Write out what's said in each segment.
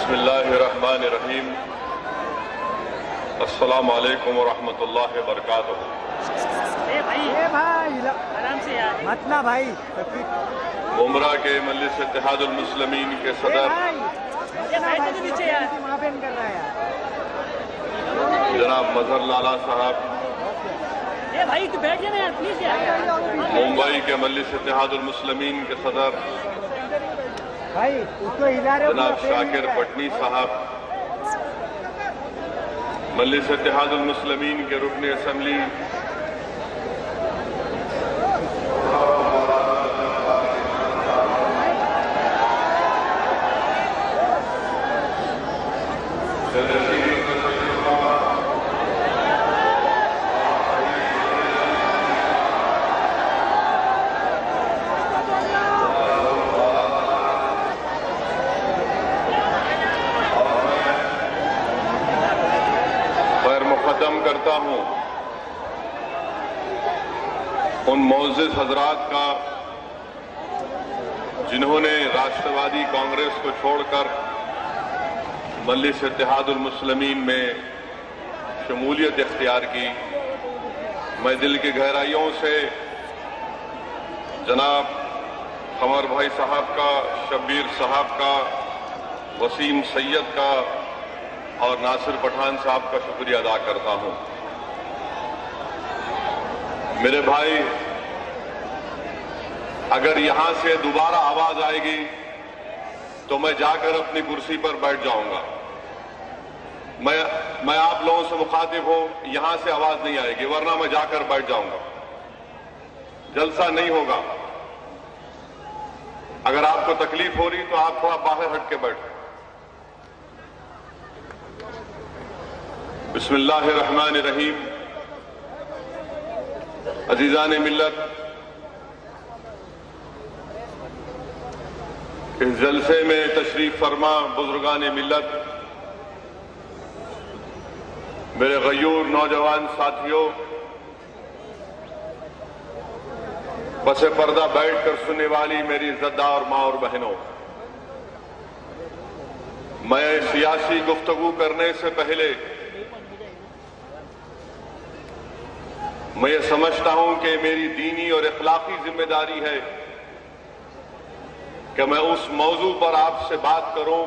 بسم اللہ الرحمن الرحیم۔ السلام علیکم ورحمۃ اللہ وبرکاتہ۔ عمرہ کے مجلس اتحاد المسلمین کے صدر جناب مظہر لالا صاحب، ممبئی کے مجلس اتحاد المسلمین کے صدر جناب شاکر پٹنی صاحب، مجلس اتحاد المسلمین کے رکن اسمبلی کرتا ہوں ان معزز حضرات کا جنہوں نے راشٹروادی کانگریس کو چھوڑ کر مجلس اتحاد المسلمین میں شمولیت اختیار کی۔ میں دل کی گہرائیوں سے جناب قمر بھائی صاحب کا، شبیر صاحب کا، وسیم سید کا اور ناصر پٹھان صاحب کا شکریہ ادا کرتا ہوں۔ میرے بھائی، اگر یہاں سے دوبارہ آواز آئے گی تو میں جا کر اپنی کرسی پر بیٹھ جاؤں گا۔ میں آپ لوگوں سے مخاطب ہوں، یہاں سے آواز نہیں آئے گی، ورنہ میں جا کر بیٹھ جاؤں گا، جلسہ نہیں ہوگا۔ اگر آپ کو تکلیف ہو رہی تو آپ تھوڑا باہر ہٹ کے بیٹھیں۔ بسم اللہ الرحمن الرحیم۔ عزیزان ملت، اس جلسے میں تشریف فرما بزرگان ملت، میرے غیور نوجوان ساتھیوں، پس پردہ بیٹھ کر سننے والی میری عزتدار ماں اور بہنوں، میں سیاسی گفتگو کرنے سے پہلے میں یہ سمجھتا ہوں کہ میری دینی اور اخلاقی ذمہ داری ہے کہ میں اس موضوع پر آپ سے بات کروں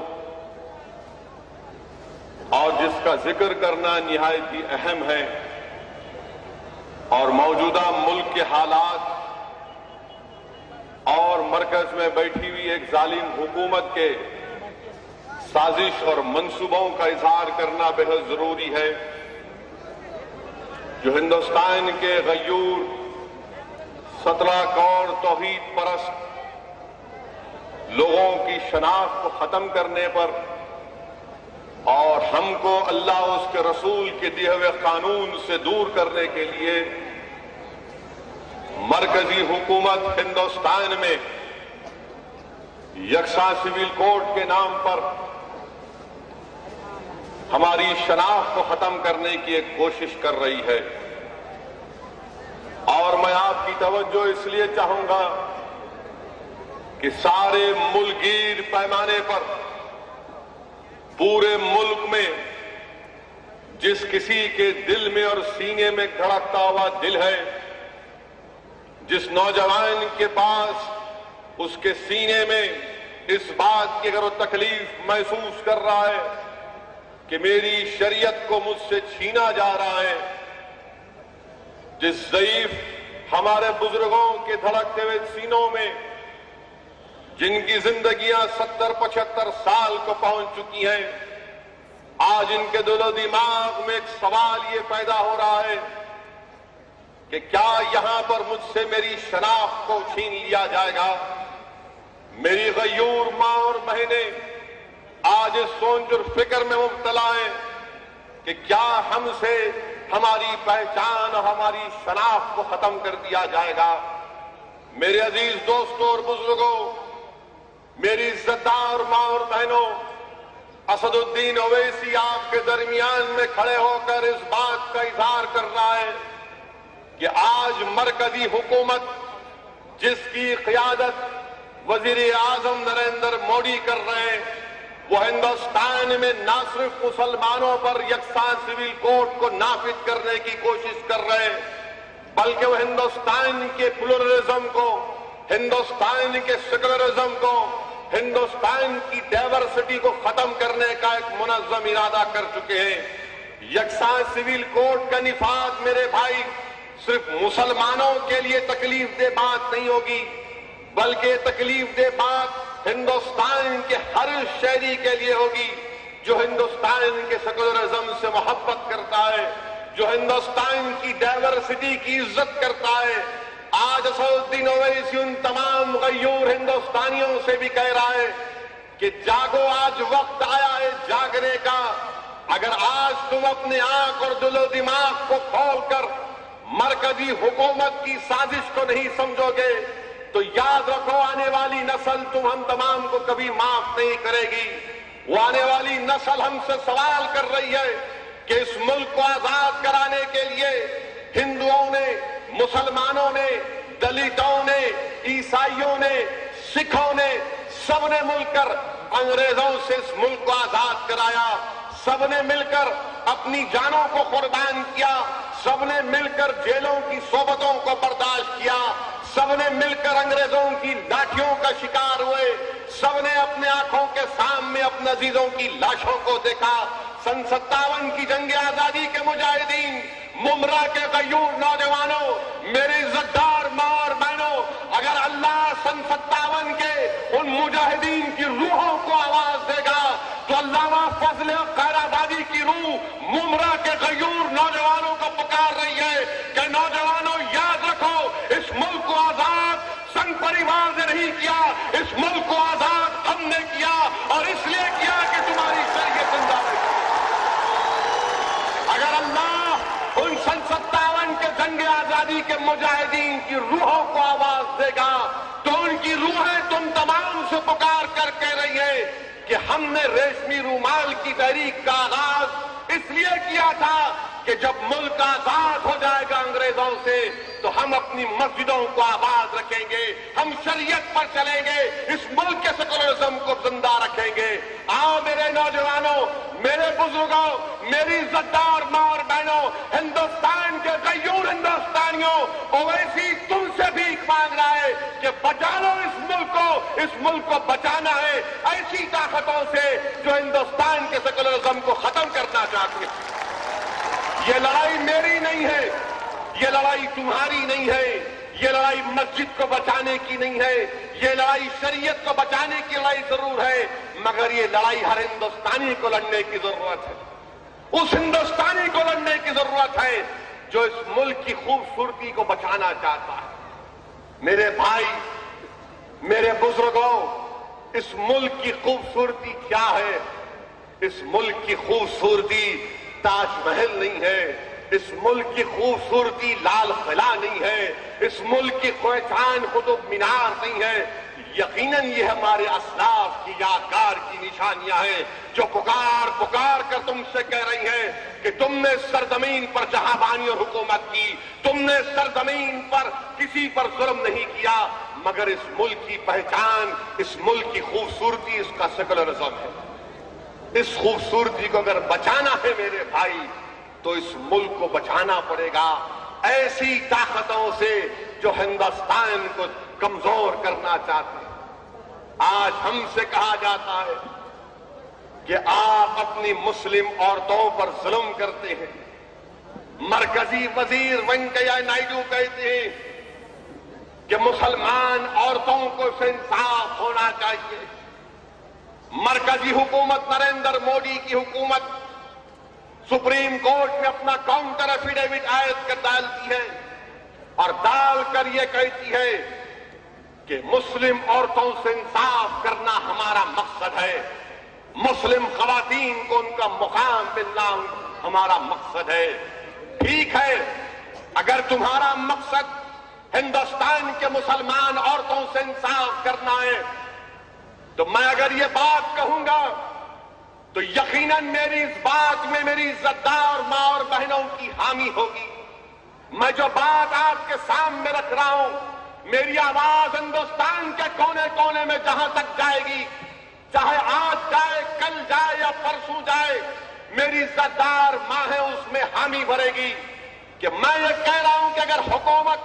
اور جس کا ذکر کرنا نہایت ہی اہم ہے، اور موجودہ ملک کے حالات اور مرکز میں بیٹھی ہوئی ایک ظالم حکومت کے سازش اور منصوبوں کا اظہار کرنا بہت ضروری ہے، جو ہندوستان کے غیور 17 کروڑ توحید پرست لوگوں کی شناخت کو ختم کرنے پر اور ہم کو اللہ اور اس کے رسول کے دیے ہوئے قانون سے دور کرنے کے لیے مرکزی حکومت ہندوستان میں یکساں سول کوڈ کے نام پر ہماری شناخت کو ختم کرنے کی ایک کوشش کر رہی ہے۔ اور میں آپ کی توجہ اس لیے چاہوں گا کہ سارے ملکگیر پیمانے پر پورے ملک میں جس کسی کے دل میں اور سینے میں دھڑکتا ہوا دل ہے، جس نوجوان کے پاس اس کے سینے میں اس بات کی اگر وہ تکلیف محسوس کر رہا ہے کہ میری شریعت کو مجھ سے چھینا جا رہا ہے، جس ضعیف ہمارے بزرگوں کے دھڑکتے ہوئے سینوں میں، جن کی زندگیاں 70-75 سال کو پہنچ چکی ہیں، آج ان کے دل و دماغ میں ایک سوال یہ پیدا ہو رہا ہے کہ کیا یہاں پر مجھ سے میری شناخت کو چھین لیا جائے گا؟ میری غیور ماں اور بہنیں آج اس سوچ اور فکر میں مبتلا ہیں کہ کیا ہم سے ہماری پہچان اور ہماری شناخت کو ختم کر دیا جائے گا۔ میرے عزیز دوستوں اور بزرگوں، میری عزتدار ماں اور بہنوں، اسد الدین اویسی آپ کے درمیان میں کھڑے ہو کر اس بات کا اظہار کر رہا ہے کہ آج مرکزی حکومت جس کی قیادت وزیر اعظم نریندر مودی کر رہے ہیں، وہ ہندوستان میں نہ صرف مسلمانوں پر یکساں سول کوڈ کو نافذ کرنے کی کوشش کر رہے بلکہ وہ ہندوستان کے پلورلزم کو، ہندوستان کے سیکولرزم کو، ہندوستان کی ڈائیورسٹی کو ختم کرنے کا ایک منظم ارادہ کر چکے ہیں۔ یکساں سول کوڈ کا نفاذ میرے بھائی صرف مسلمانوں کے لیے تکلیف دہ بات نہیں ہوگی، بلکہ تکلیف دہ بات ہندوستان کے ہر شہری کے لیے ہوگی جو ہندوستان کے سیکولرزم سے محبت کرتا ہے، جو ہندوستان کی ڈائیورسٹی کی عزت کرتا ہے۔ آج اسدالدین اویسی ان تمام غیور ہندوستانیوں سے بھی کہہ رہا ہے کہ جاگو، آج وقت آیا ہے جاگنے کا۔ اگر آج تم اپنے آنکھ اور دل و دماغ کو کھول کر مرکزی حکومت کی سازش کو نہیں سمجھو گے تو یاد رکھو آنے والی نسل تم ہم تمام کو کبھی معاف نہیں کرے گی۔ وہ آنے والی نسل ہم سے سوال کر رہی ہے کہ اس ملک کو آزاد کرانے کے لیے ہندوؤں نے، مسلمانوں نے، دلتوں نے، عیسائیوں نے، سکھوں نے، سب نے مل کر انگریزوں سے اس ملک کو آزاد کرایا۔ سب نے مل کر اپنی جانوں کو قربان کیا، سب نے مل کر جیلوں کی صحبتوں کو برداشت کیا، سب نے مل کر انگریزوں کی لاٹھیوں کا شکار ہوئے، سب نے اپنے آنکھوں کے سامنے اپنے عزیزوں کی لاشوں کو دیکھا۔ سن 57 کی جنگ آزادی کے مجاہدین، ممرا کے غیور نوجوانوں، میری عزتدار ماں اور بہنوں، اگر اللہ سن 57 کے ان مجاہدین کی روحوں کو آواز دے گا تو علامہ فضل خیر آبادی کی روح ممرا کے غیور نوجوانوں کو پکار رہی ہے کہ نوجوانوں یاد رکھو، اس ملک کو آزاد سنگ پریوار نے نہیں کیا، اس ملک کو آزاد ہم نے کیا، اور اس لیے کیا کہ تمہاری شریعت زندہ رہے۔ اگر اللہ ان سن 57 کے جنگ آزادی کے مجاہدین کی روحوں کو آواز دے گا تو ان کی روحیں تم تمام سے پکار کر کہہ رہی ہے کہ ہم نے ریشمی رومال کی تحریک کا آغاز اس لیے کیا تھا کہ جب ملک آزاد ہو جائے گا انگریزوں سے تو ہم اپنی مسجدوں کو آباد رکھیں گے، ہم شریعت پر چلیں گے، اس ملک کے سیکولرزم کو زندہ رکھیں گے۔ آؤ میرے نوجوانوں، میرے بزرگوں، میری عزتدار ماں اور بہنوں، ہندوستان کے غیور ہندوستانیوں، اویسی تم سے بھیک مانگ رہا ہے کہ بچا لو اس ملک کو، اس ملک کو بچانا ہے ایسی طاقتوں سے جو ہندوستان کے سیکولرزم کو ختم کرنا چاہتی ہے۔ یہ لڑائی میری نہیں ہے، یہ لڑائی تمہاری نہیں ہے، یہ لڑائی مسجد کو بچانے کی نہیں ہے، یہ لڑائی شریعت کو بچانے کی لڑائی ضرور ہے، مگر یہ لڑائی ہر ہندوستانی کو لڑنے کی ضرورت ہے۔ اس ہندوستانی کو لڑنے کی ضرورت ہے جو اس ملک کی خوبصورتی کو بچانا چاہتا ہے۔ میرے بھائی، میرے بزرگوں، اس ملک کی خوبصورتی کیا ہے؟ اس ملک کی خوبصورتی تاج محل نہیں ہے، اس ملک کی خوبصورتی لال قلعہ نہیں ہے، اس ملک کی پہچان قطب مینار نہیں ہے۔ یقیناً یہ ہمارے اسلاف کی یادگار کی نشانیاں ہیں جو پکار پکار کر تم سے کہہ رہی ہیں کہ تم نے سرزمین پر جہاں بانی اور حکومت کی، تم نے سرزمین پر کسی پر ظلم نہیں کیا، مگر اس ملک کی پہچان، اس ملک کی خوبصورتی اس کا سیکولرزم ہے۔ اس خوبصورتی کو اگر بچانا ہے میرے بھائی تو اس ملک کو بچانا پڑے گا ایسی طاقتوں سے جو ہندوستان کو کمزور کرنا چاہتے ہیں۔ آج ہم سے کہا جاتا ہے کہ آپ اپنی مسلم عورتوں پر ظلم کرتے ہیں۔ مرکزی وزیر وینکیا نائیڈو کہتے ہیں کہ مسلمان عورتوں کو سے انصاف ہونا چاہیے۔ مرکزی حکومت نریندر مودی کی حکومت سپریم کورٹ میں اپنا کاؤنٹر ایفیڈیوٹ عائد کر ڈالتی ہے اور ڈال کر یہ کہتی ہے کہ مسلم عورتوں سے انصاف کرنا ہمارا مقصد ہے، مسلم خواتین کو ان کا مقام ملنا ہمارا مقصد ہے۔ ٹھیک ہے، اگر تمہارا مقصد ہندوستان کے مسلمان عورتوں سے انصاف کرنا ہے تو میں اگر یہ بات کہوں گا تو یقیناً میری اس بات میں میری عزتدار ماں اور بہنوں کی حامی ہوگی۔ میں جو بات آپ کے سامنے رکھ رہا ہوں، میری آواز ہندوستان کے کونے کونے میں جہاں تک جائے گی، چاہے آج جائے میری عزت دار ماں ہے اس میں حامی بھرے گی کہ میں یہ کہہ رہا ہوں کہ اگر حکومت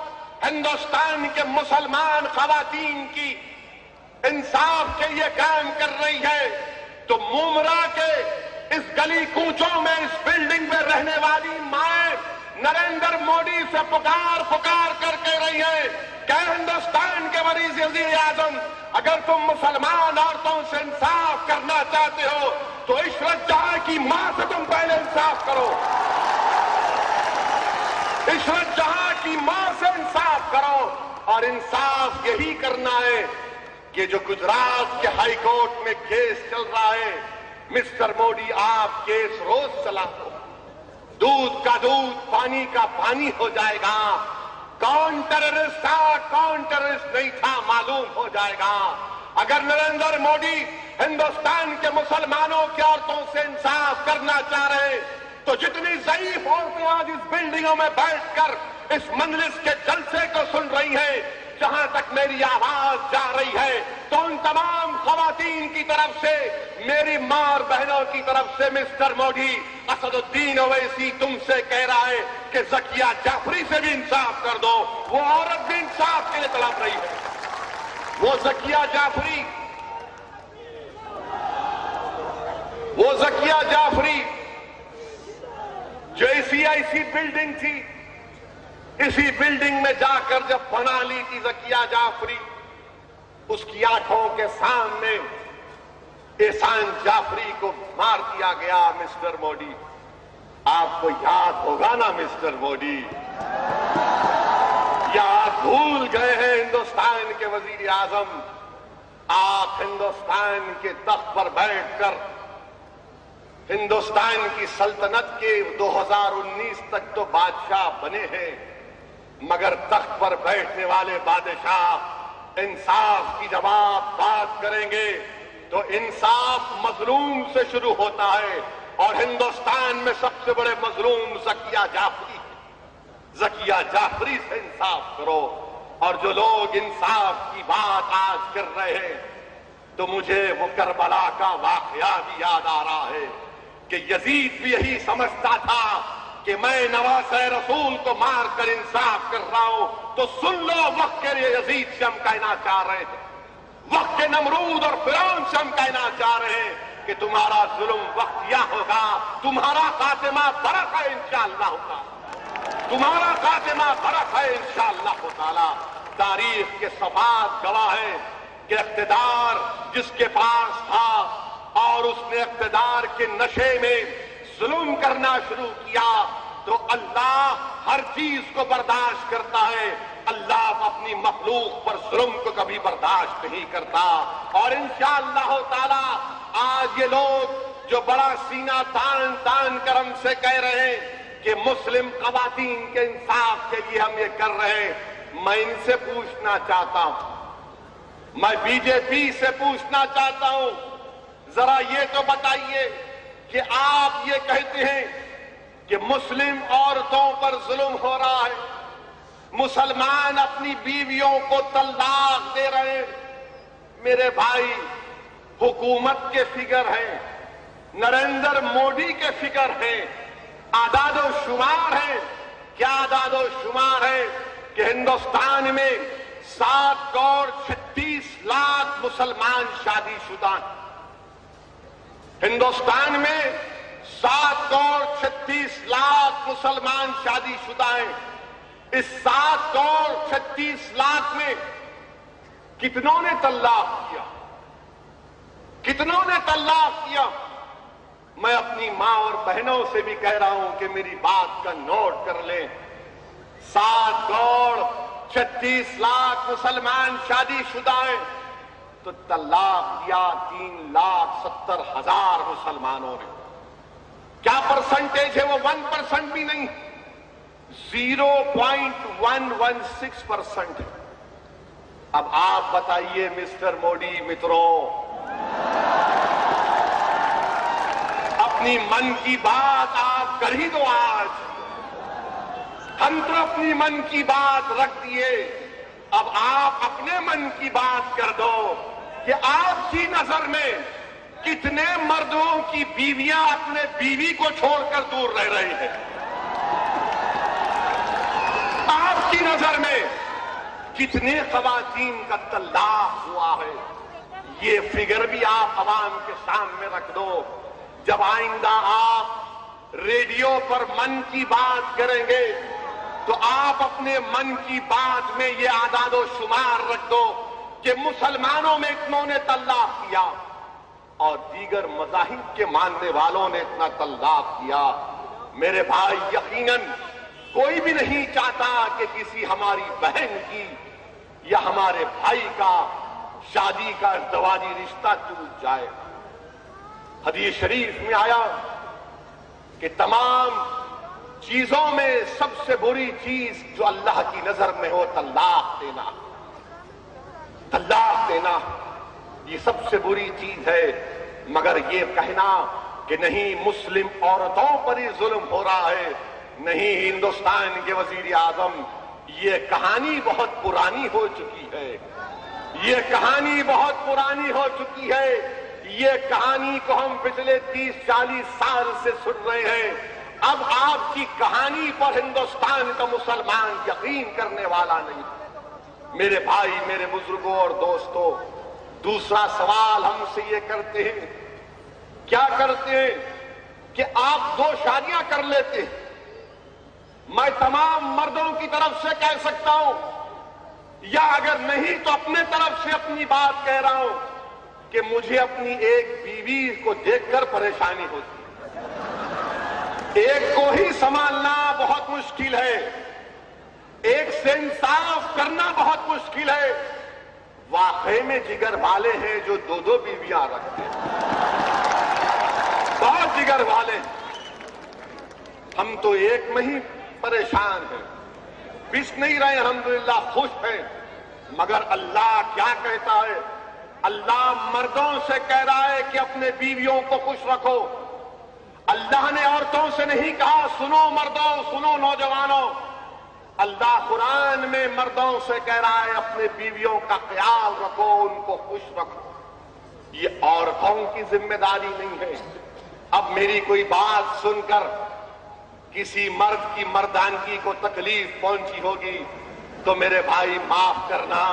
ہندوستان کے مسلمان خواتین کی انصاف کے لیے کام کر رہی ہے تو مومرا کے اس گلی کوچوں میں اس بلڈنگ میں رہنے والی مائیں نریندر مودی سے پکار کر کہہ رہی ہے کہ ہندوستان کے وزیر اعظم اگر تم مسلمان عورتوں سے انصاف کرنا چاہتے ہو تو عشرت جہاں کی ماں سے تم پہلے انصاف کرو، عشرت جہاں کی ماں سے انصاف کرو۔ اور انصاف یہی کرنا ہے کہ جو گجرات کے ہائی کورٹ میں کیس چل رہا ہے، مسٹر مودی آپ کیس روز چلا دو، دودھ کا دودھ پانی کا پانی ہو جائے گا، کون ٹیررسٹ تھا کون ٹیررسٹ نہیں تھا معلوم ہو جائے گا۔ اگر نریندر مودی ہندوستان کے مسلمانوں کی عورتوں سے انصاف کرنا چاہ رہے ہیں تو جتنی ضعیف عورتیں آج اس بلڈنگوں میں بیٹھ کر اس مجلس کے جلسے کو سن رہی ہیں، جہاں تک میری آواز جا رہی ہے تو ان تمام خواتین کی طرف سے، میری ماں اور بہنوں کی طرف سے مسٹر مودی اسد الدین اویسی تم سے کہہ رہا ہے کہ ذکیہ جعفری سے بھی انصاف کر دو، وہ عورت بھی انصاف کے لیے تڑپ رہی ہے۔ وہ ذکیہ جعفری جو ایسی بلڈنگ تھی، اسی بلڈنگ میں جا کر جب بنا لی تھی ذکیہ جعفری، اس کی آنکھوں کے سامنے احسان جعفری کو مار دیا گیا۔ مسٹر مودی آپ کو یاد ہوگا نا مسٹر مودی، یا آپ بھول گئے ہیں ہندوستان کے وزیر اعظم؟ آپ ہندوستان کے تخت پر بیٹھ کر ہندوستان کی سلطنت کے 2019 تک تو بادشاہ بنے ہیں، مگر تخت پر بیٹھنے والے بادشاہ انصاف کی جب آپ بات کریں گے تو انصاف مظلوم سے شروع ہوتا ہے، اور ہندوستان میں سب سے بڑے مظلوم ذکیہ جعفری ہیں۔ ذکیہ جعفری سے انصاف کرو۔ اور جو لوگ انصاف کی بات آج کر رہے ہیں تو مجھے وہ کربلا کا واقعہ بھی یاد آ رہا ہے کہ یزید بھی یہی سمجھتا تھا کہ میں نواسہ رسول کو مار کر انصاف کر رہا ہوں، تو سن لو وقت کے یزید سے ہم کہنا چاہ رہے تھے، وقت کے نمرود اور فرعون سے ہم کہنا چاہ رہے ہیں کہ تمہارا ظلم وقتیہ ہوگا، تمہارا خاتمہ برق ہے انشاءاللہ ہوگا، تمہارا خاتمہ برق ہے انشاءاللہ تعالی۔ تاریخ کے صفحات گواہ ہیں کہ اقتدار جس کے پاس تھا اور اس نے اقتدار کے نشے میں ظلم کرنا شروع کیا تو اللہ ہر چیز کو برداشت کرتا ہے، اللہ اپنی مخلوق پر ظلم کو کبھی برداشت نہیں کرتا۔ اور انشاءاللہ تعالی آج یہ لوگ جو بڑا سینہ تان کر ہم سے کہہ رہے ہیں کہ مسلم خواتین کے انصاف کے لیے ہم یہ کر رہے ہیں، میں ان سے پوچھنا چاہتا ہوں، میں بی جے پی سے پوچھنا چاہتا ہوں، ذرا یہ تو بتائیے کہ آپ یہ کہتے ہیں کہ مسلم عورتوں پر ظلم ہو رہا ہے، مسلمان اپنی بیویوں کو طلاق دے رہے ہیں۔ میرے بھائی، حکومت کے فگر ہیں، نریندر مودی کے فگر ہیں، اعداد و شمار ہیں۔ کیا اعداد و شمار ہے کہ ہندوستان میں 7 کروڑ 36 لاکھ مسلمان شادی شدہ ہیں۔ ہندوستان میں 7 کروڑ 36 لاکھ مسلمان شادی شدہ ہیں۔ اس 7 کروڑ 36 لاکھ میں کتنوں نے طلاق کیا؟ کتنوں نے طلاق کیا؟ میں اپنی ماں اور بہنوں سے بھی کہہ رہا ہوں کہ میری بات کا نوٹ کر لیں، 7 کروڑ 36 لاکھ مسلمان شادی شدہ ہیں تو طلاق دیا 3,70,000 مسلمانوں نے۔ کیا پرسنٹیج ہے؟ وہ 1% بھی نہیں، 0.116% ہے۔ اب آپ بتائیے مسٹر مودی متروں، اپنی من کی بات آپ کر ہی دو۔ آج ہم تو اپنی من کی بات رکھ دیے، اب آپ اپنے من کی بات کر دو کہ آپ کی نظر میں کتنے مردوں کی بیویاں اپنے بیوی کو چھوڑ کر دور رہ رہی ہیں؟ آپ کی نظر میں کتنے خواتین کا طلاق ہوا ہے؟ یہ فگر بھی آپ عوام کے سامنے رکھ دو. جب آئندہ آپ ریڈیو پر من کی بات کریں گے تو آپ اپنے من کی بات میں یہ اعداد و شمار رکھ دو کہ مسلمانوں میں اتنوں نے طلاق کیا اور دیگر مذاہب کے ماننے والوں نے اتنا طلاق کیا. میرے بھائی، یقیناً کوئی بھی نہیں چاہتا کہ کسی ہماری بہن کی یا ہمارے بھائی کا شادی کا ازدواجی رشتہ ٹوٹ جائے. حدیث شریف میں آیا کہ تمام چیزوں میں سب سے بری چیز جو اللہ کی نظر میں ہو طلاق دینا. طلاق دینا یہ سب سے بری چیز ہے. مگر یہ کہنا کہ نہیں مسلم عورتوں پر ہی ظلم ہو رہا ہے، نہیں ہندوستان کے وزیر اعظم، یہ کہانی بہت پرانی ہو چکی ہے. یہ کہانی بہت پرانی ہو چکی ہے. یہ کہانی کو ہم پچھلے 30-40 سال سے سن رہے ہیں. اب آپ کی کہانی پر ہندوستان کا مسلمان یقین کرنے والا نہیں. میرے بھائی، میرے بزرگوں اور دوستوں، دوسرا سوال ہم سے یہ کرتے ہیں، کیا کرتے ہیں کہ آپ 2 شادیاں کر لیتے ہیں. میں تمام مردوں کی طرف سے کہہ سکتا ہوں، یا اگر نہیں تو اپنے طرف سے اپنی بات کہہ رہا ہوں کہ مجھے اپنی ایک بیوی کو دیکھ کر پریشانی ہوتی ہے. ایک کو ہی سنبھالنا بہت مشکل ہے، ایک سے انصاف کرنا بہت مشکل ہے. واقعی میں جگر والے ہیں جو 2 بیویاں رکھتے ہیں، بہت جگر والے ہیں. ہم تو ایک میں ہی پریشان ہیں، پس نہیں رہے، الحمدللہ خوش ہیں. مگر اللہ کیا کہتا ہے؟ اللہ مردوں سے کہہ رہا ہے کہ اپنے بیویوں کو خوش رکھو. اللہ نے عورتوں سے نہیں کہا سنو مردوں، سنو نوجوانوں. اللہ قرآن میں مردوں سے کہہ رہا ہے اپنے بیویوں کا خیال رکھو، ان کو خوش رکھو. یہ عورتوں کی ذمہ داری نہیں ہے. اب میری کوئی بات سن کر کسی مرد کی مردانگی کو تکلیف پہنچی ہوگی تو میرے بھائی معاف کرنا.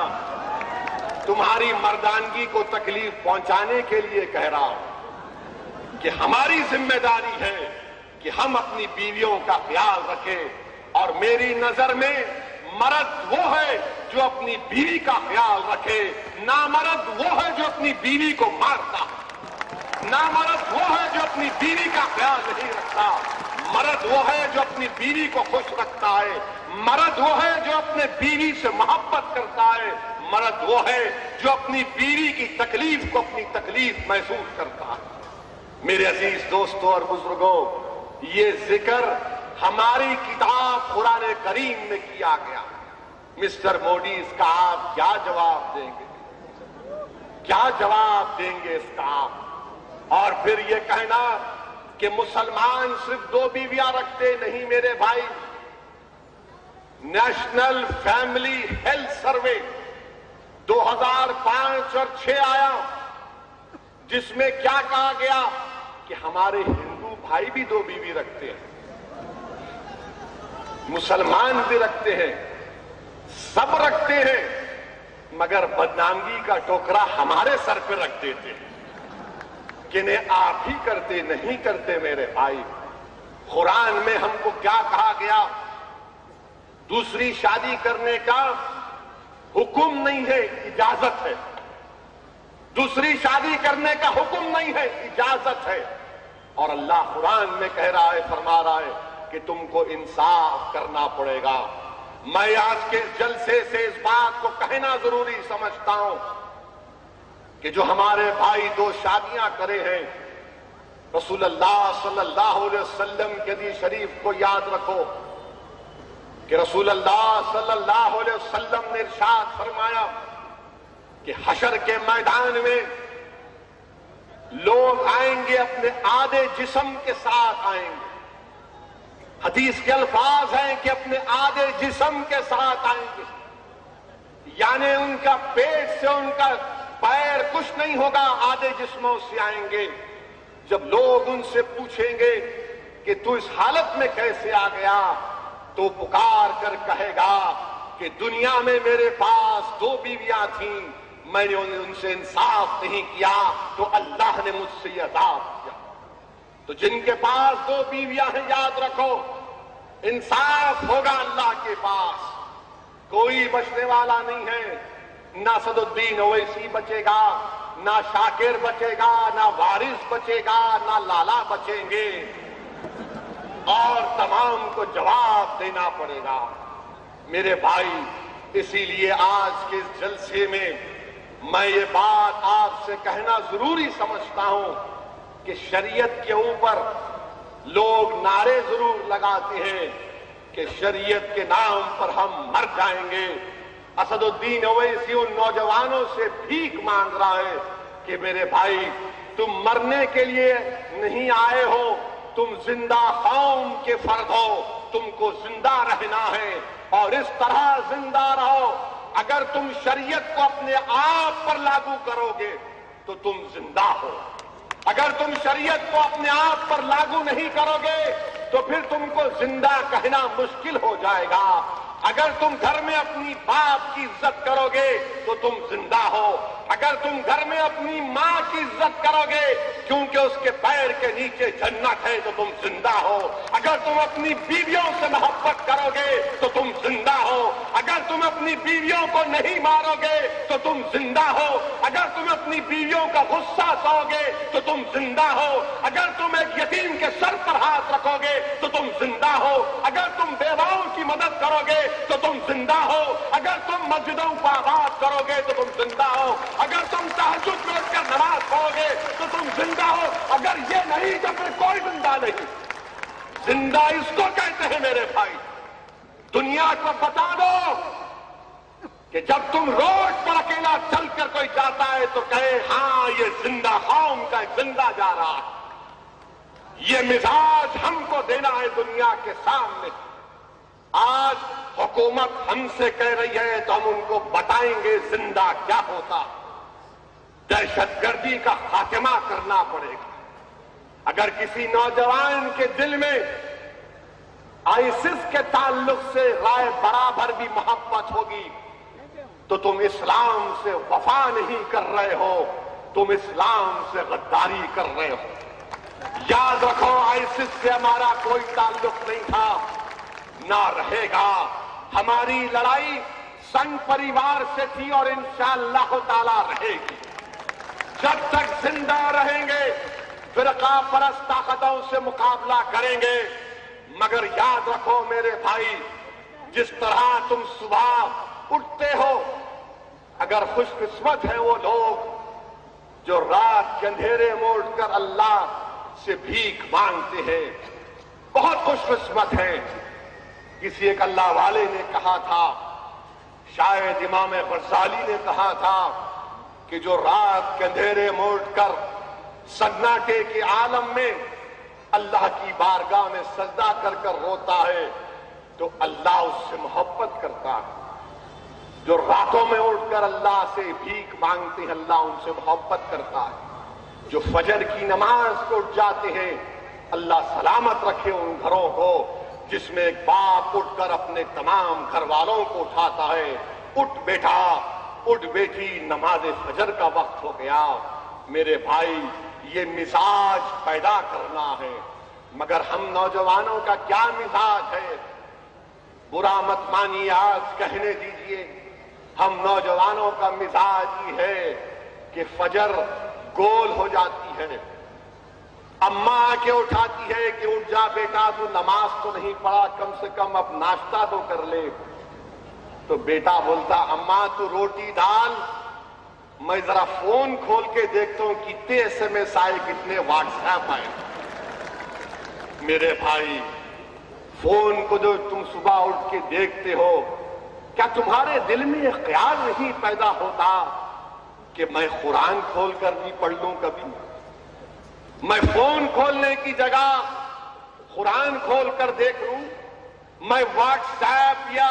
تمہاری مردانگی کو تکلیف پہنچانے کے لیے کہہ رہا ہوں کہ ہماری ذمہ داری ہے کہ ہم اپنی بیویوں کا خیال رکھیں. اور میری نظر میں مرد وہ ہے جو اپنی بیوی کا خیال رکھے، نامرد وہ ہے جو اپنی بیوی کو مارتا ہے. نامرد وہ ہے جو اپنی بیوی کا خیال نہیں رکھتا. مرد وہ ہے جو اپنی بیوی کو خوش رکھتا ہے. مرد وہ ہے جو اپنے بیوی سے محبت کرتا ہے. مرد وہ ہے جو اپنی بیوی کی تکلیف کو اپنی تکلیف محسوس کرتا ہے. میرے عزیز دوستوں اور بزرگوں، یہ ذکر ہماری کتاب قرآن کریم میں کیا گیا. مسٹر مودی اس کا آپ کیا جواب دیں گے؟ کیا جواب دیں گے اس کا آپ؟ اور پھر یہ کہنا کہ مسلمان صرف 2 بیویاں رکھتے نہیں. میرے بھائی، نیشنل فیملی ہیلتھ سروے 2005 اور 6 آیا، جس میں کیا کہا گیا کہ ہمارے ہندو بھائی بھی 2 بیوی رکھتے ہیں، مسلمان بھی رکھتے ہیں، سب رکھتے ہیں، مگر بدنامی کا ٹوکرا ہمارے سر پہ رکھ دیتے ہیں کہ نہیں آپ ہی کرتے، نہیں کرتے. میرے بھائی، قرآن میں ہم کو کیا کہا گیا؟ دوسری شادی کرنے کا حکم نہیں ہے، اجازت ہے. دوسری شادی کرنے کا حکم نہیں ہے، اجازت ہے. اور اللہ قرآن میں کہہ رہا ہے، فرما رہا ہے کہ تم کو انصاف کرنا پڑے گا. میں آج کے جلسے سے اس بات کو کہنا ضروری سمجھتا ہوں کہ جو ہمارے بھائی 2 شادیاں کرے ہیں، رسول اللہ صلی اللہ علیہ وسلم کے حدیث شریف کو یاد رکھو کہ رسول اللہ صلی اللہ علیہ وسلم نے ارشاد فرمایا کہ حشر کے میدان میں لوگ آئیں گے، اپنے آدھے جسم کے ساتھ آئیں گے. حدیث کے الفاظ ہیں کہ اپنے آدھے جسم کے ساتھ آئیں گے، یعنی ان کا پیٹ سے ان کا پیر کچھ نہیں ہوگا، آدھے جسموں سے آئیں گے۔ جب لوگ ان سے پوچھیں گے کہ تو اس حالت میں کیسے آ گیا، تو پکار کر کہے گا کہ دنیا میں میرے پاس 2 بیویاں تھیں، میں نے ان سے انصاف نہیں کیا تو اللہ نے مجھ سے یہ عذاب کیا۔ تو جن کے پاس 2 بیویاں ہیں، یاد رکھو انصاف ہوگا اللہ کے پاس، کوئی بچنے والا نہیں ہے۔ نہ اسد الدین اویسی بچے گا، نہ شاکر بچے گا، نہ وارث بچے گا، نہ لالا بچیں گے، اور تمام کو جواب دینا پڑے گا۔ میرے بھائی، اسی لیے آج کے اس جلسے میں میں یہ بات آپ سے کہنا ضروری سمجھتا ہوں کہ شریعت کے اوپر لوگ نعرے ضرور لگاتے ہیں کہ شریعت کے نام پر ہم مر جائیں گے۔ اسد الدین اویسی ان نوجوانوں سے بھیک مانگ رہا ہے کہ میرے بھائی، تم مرنے کے لیے نہیں آئے ہو، تم زندہ قوم کے فرد ہو، تم کو زندہ رہنا ہے اور اس طرح زندہ رہو۔ اگر تم شریعت کو اپنے آپ پر لاگو کرو گے تو تم زندہ ہو، اگر تم شریعت کو اپنے آپ پر لاگو نہیں کرو گے تو پھر تم کو زندہ کہنا مشکل ہو جائے گا۔ اگر تم گھر میں اپنی باپ کی عزت کرو گے تو تم زندہ ہو، اگر تم گھر میں اپنی ماں کی عزت کرو گے کیونکہ اس کے پیر کے نیچے جنت ہے تو تم زندہ ہو، اگر تم اپنی بیویوں سے محبت کرو گے تو تم زندہ ہو، اگر تم اپنی بیویوں کو نہیں مارو گے تو تم زندہ ہو، اگر تم اپنی بیویوں کا غصہ سہو گے تو تم زندہ ہو، اگر تم ایک یتیم کے سر پر ہاتھ رکھو گے تو تم زندہ ہو، اگر تم بیواؤں کی مدد کرو گے تو تم زندہ ہو، اگر تم مسجدوں کو آباد کرو گے تو تم زندہ ہو، اگر تم تہجد میں اٹھ کر نماز پڑھو گے تو تم زندہ ہو۔ اگر یہ نہیں تو پھر کوئی زندہ نہیں۔ زندہ اس کو کہتے ہیں میرے بھائی۔ دنیا کو بتا دو کہ جب تم روڈ پر اکیلا چل کر کوئی جاتا ہے تو کہے ہاں یہ زندہ قوم کا زندہ جا رہا ہے۔ یہ مزاج ہم کو دینا ہے دنیا کے سامنے۔ آج حکومت ہم سے کہہ رہی ہے تو ہم ان کو بتائیں گے زندہ کیا ہوتا۔ دہشت گردی کا خاتمہ کرنا پڑے گا۔ اگر کسی نوجوان کے دل میں آئیسس کے تعلق سے رائے برابر بھی محبت ہوگی تو تم اسلام سے وفا نہیں کر رہے ہو، تم اسلام سے غداری کر رہے ہو۔ یاد رکھو آئیسس سے ہمارا کوئی تعلق نہیں تھا، نہ رہے گا۔ ہماری لڑائی سنگ پریوار سے تھی اور انشاءاللہ تعالی رہے گی۔ جب تک زندہ رہیں گے فرقہ پرست طاقتوں سے مقابلہ کریں گے، مگر یاد رکھو میرے بھائی، جس طرح تم صبح اٹھتے ہو، اگر خوش قسمت ہیں وہ لوگ جو رات کے اندھیرے میں اٹھ کر اللہ سے بھیک مانگتے ہیں، بہت خوش قسمت ہیں۔ کسی ایک اللہ والے نے کہا تھا، شاید امام غزالی نے کہا تھا کہ جو رات کے اندھیرے میں اٹھ کر سناٹے کے عالم میں اللہ کی بارگاہ میں سجدہ کر کر روتا ہے تو اللہ اس سے محبت کرتا ہے۔ جو راتوں میں اٹھ کر اللہ سے بھیک مانگتے ہیں اللہ ان سے محبت کرتا ہے۔ جو فجر کی نماز کو اٹھ جاتے ہیں اللہ سلامت رکھے ان گھروں کو جس میں ایک باپ اٹھ کر اپنے تمام گھر والوں کو اٹھاتا ہے، اٹھ بیٹا، اٹھ بیٹی، نماز فجر کا وقت ہو گیا۔ میرے بھائی، یہ مزاج پیدا کرنا ہے، مگر ہم نوجوانوں کا کیا مزاج ہے؟ برا مت مانیے، آج کہنے دیجئے، ہم نوجوانوں کا مزاج ہی ہے کہ فجر گول ہو جاتی ہے، اماں آ کے اٹھاتی ہے کہ اٹھ جا بیٹا، تو نماز تو نہیں پڑھا، کم سے کم اب ناشتہ تو کر لے۔ تو بیٹا بولتا اماں تو روٹی ڈال، میں ذرا فون کھول کے دیکھتا ہوں کتنے ایس ایم ایس آئے، کتنے واٹس ایپ آئے۔ میرے بھائی، فون کو جو تم صبح اٹھ کے دیکھتے ہو، کیا تمہارے دل میں یہ خیال نہیں پیدا ہوتا کہ میں قرآن کھول کر بھی پڑھ لوں کبھی؟ میں فون کھولنے کی جگہ قرآن کھول کر دیکھ لوں، میں واٹس ایپ یا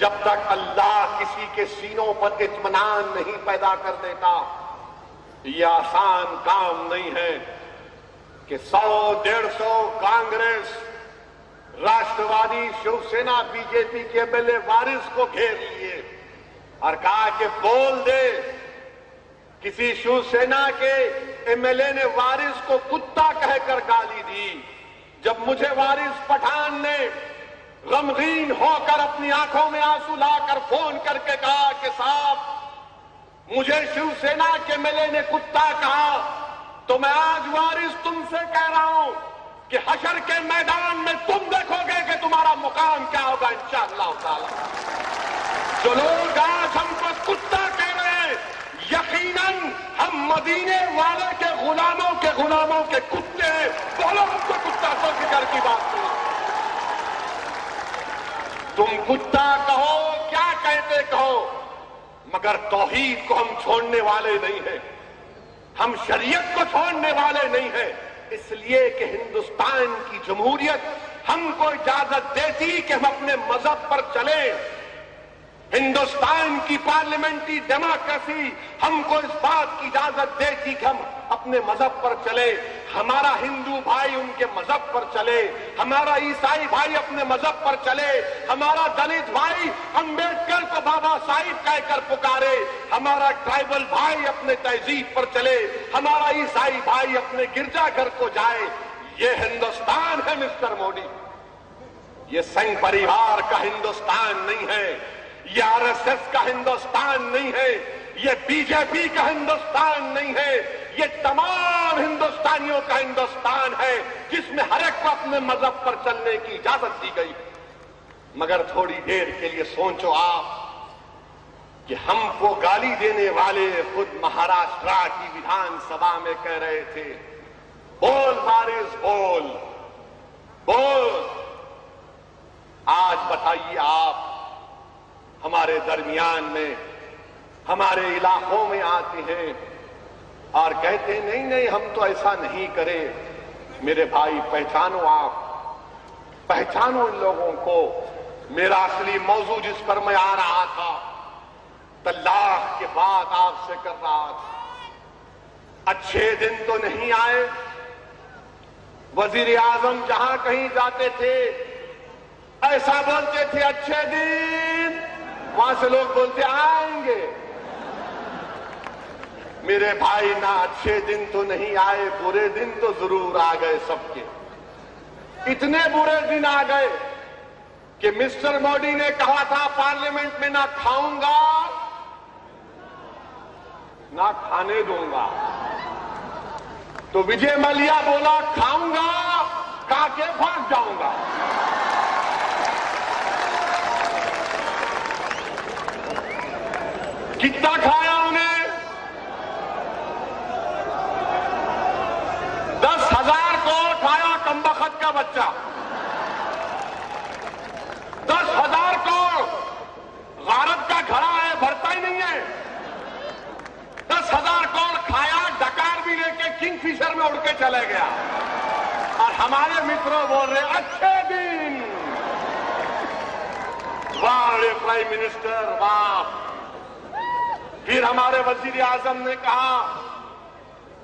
جب تک اللہ کسی کے سینوں پر اطمینان نہیں پیدا کر دیتا، یہ آسان کام نہیں ہے کہ 100-150 کانگریس، راشٹروادی، شیو سینا، بی جے پی کے ایم ایل اے وارث کو گھیر لیے اور کہا کہ بول دے۔ کسی شیو سینا کے ایم ایل اے نے وارث کو کتا کہہ کر گالی دی۔ جب مجھے وارث پٹھان نے غمگین ہو کر اپنی آنکھوں میں آنسو لا کر فون کر کے کہا کہ صاحب مجھے شیو سینا کے ایم ایل اے نے کتا کہا، تو میں آج وارث تم سے کہہ رہا ہوں کہ حشر کے میدان میں تم دیکھو گے کہ تمہارا مقام کیا ہوگا انشاءاللہ تعالی۔ جو لوگ آج ہم کو کتا کہہ رہے ہیں، یقیناً ہم مدینے والے کے غلاموں کے کتے ہیں۔ بولو ہم کو کتا تو فکر کی بات کرو۔ تم کتا کہو، کیا کہتے کہو، مگر توحید کو ہم چھوڑنے والے نہیں ہیں، ہم شریعت کو چھوڑنے والے نہیں ہیں۔ اس لیے کہ ہندوستان کی جمہوریت ہم کو اجازت دیتی کہ ہم اپنے مذہب پر چلیں، ہندوستان کی پارلیمنٹری ڈیموکریسی ہم کو اس بات کی اجازت دیتی کہ ہم اپنے مذہب پر چلے، ہمارا ہندو بھائی ان کے مذہب پر چلے، ہمارا عیسائی بھائی اپنے مذہب پر چلے، ہمارا دلت بھائی امبیڈکر کو بابا صاحب کہہ کر پکارے، ہمارا ٹرائبل بھائی اپنے تہذیب پر چلے، ہمارا عیسائی بھائی اپنے گرجا گھر کو جائے۔ یہ ہندوستان ہے مسٹر مودی، یہ سنگھ پریوار کا ہندوستان نہیں ہے، یہ آر ایس ایس کا ہندوستان نہیں ہے، یہ بی جے پی کا ہندوستان نہیں ہے، یہ تمام ہندوستانیوں کا ہندوستان ہے جس میں ہر ایک کو اپنے مذہب پر چلنے کی اجازت دی گئی۔ مگر تھوڑی دیر کے لیے سوچو آپ کہ ہم کو گالی دینے والے خود مہاراشٹرا کی ویدھان سبھا میں کہہ رہے تھے، بول وارث بول بول۔ آج بتائیے آپ ہمارے درمیان میں، ہمارے علاقوں میں آتے ہیں اور کہتے ہیں نہیں ہم تو ایسا نہیں کرے۔ میرے بھائی پہچانو، آپ پہچانو ان لوگوں کو۔ میرا اصلی موضوع جس پر میں آ رہا تھا، طلاق کے بعد آپ سے کر رہا تھا۔ اچھے دن تو نہیں آئے، وزیر اعظم جہاں کہیں جاتے تھے ایسا بولتے تھے اچھے دن، وہاں سے لوگ بولتے آئیں گے۔ میرے بھائی نہ اچھے دن تو نہیں آئے، برے دن تو ضرور آ گئے سب کے۔ اتنے برے دن آ گئے کہ مسٹر مودی نے کہا تھا پارلیمنٹ میں نہ کھاؤں گا نہ کھانے دوں گا، تو وجے ملیا بولا کھاؤں گا کہا کے بھاگ جاؤں گا۔ کتنا کھایا انہیں؟ 10,000 کروڑ کھایا کمبخت کا بچہ۔ 10,000 کروڑ غارت کا گھڑا ہے، بھرتا ہی نہیں ہے۔ 10,000 کروڑ کھایا، ڈکار بھی لے کے کنگ فشر میں اڑ کے چلے گیا۔ اور ہمارے متروں بول رہے اچھے دن۔ واہ پرائم منسٹر واہ۔ پھر ہمارے وزیر اعظم نے کہا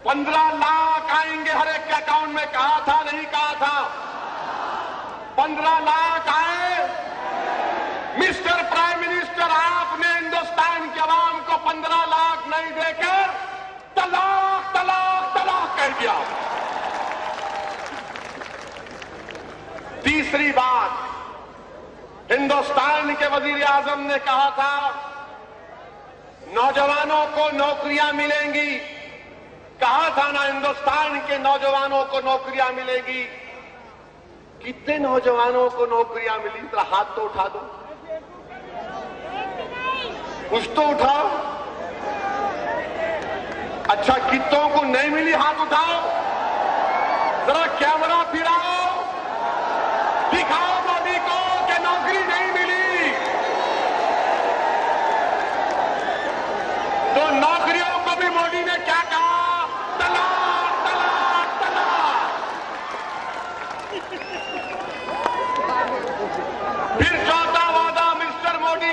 15 لاکھ آئیں گے ہر ایک کے اکاؤنٹ میں، کہا تھا نہیں کہا تھا؟ 15 لاکھ آئے۔ مسٹر پرائم منسٹر، آپ نے ہندوستان کے عوام کو 15 لاکھ نہیں دے کر طلاق طلاق طلاق کہہ دیا۔ تیسری بات، ہندوستان کے وزیر اعظم نے کہا تھا نوجوانوں کو نوکریاں ملیں گی، کہا تھا نا ہندوستان کے نوجوانوں کو نوکریاں ملے گی۔ کتنے نوجوانوں کو نوکریاں ملی؟ ذرا ہاتھ تو اٹھا دو، کچھ تو اٹھاؤ۔ اچھا کتوں کو نہیں ملی ہاتھ اٹھاؤ، ذرا کیمرہ پھراؤ، دکھاؤ مودی کو کہ نوکری نہیں ملی۔ تو نوکریوں کو بھی مودی نے کیا کہا؟ طلاق طلاق طلاق۔ پھر چوتھا وعدہ مسٹر مودی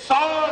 100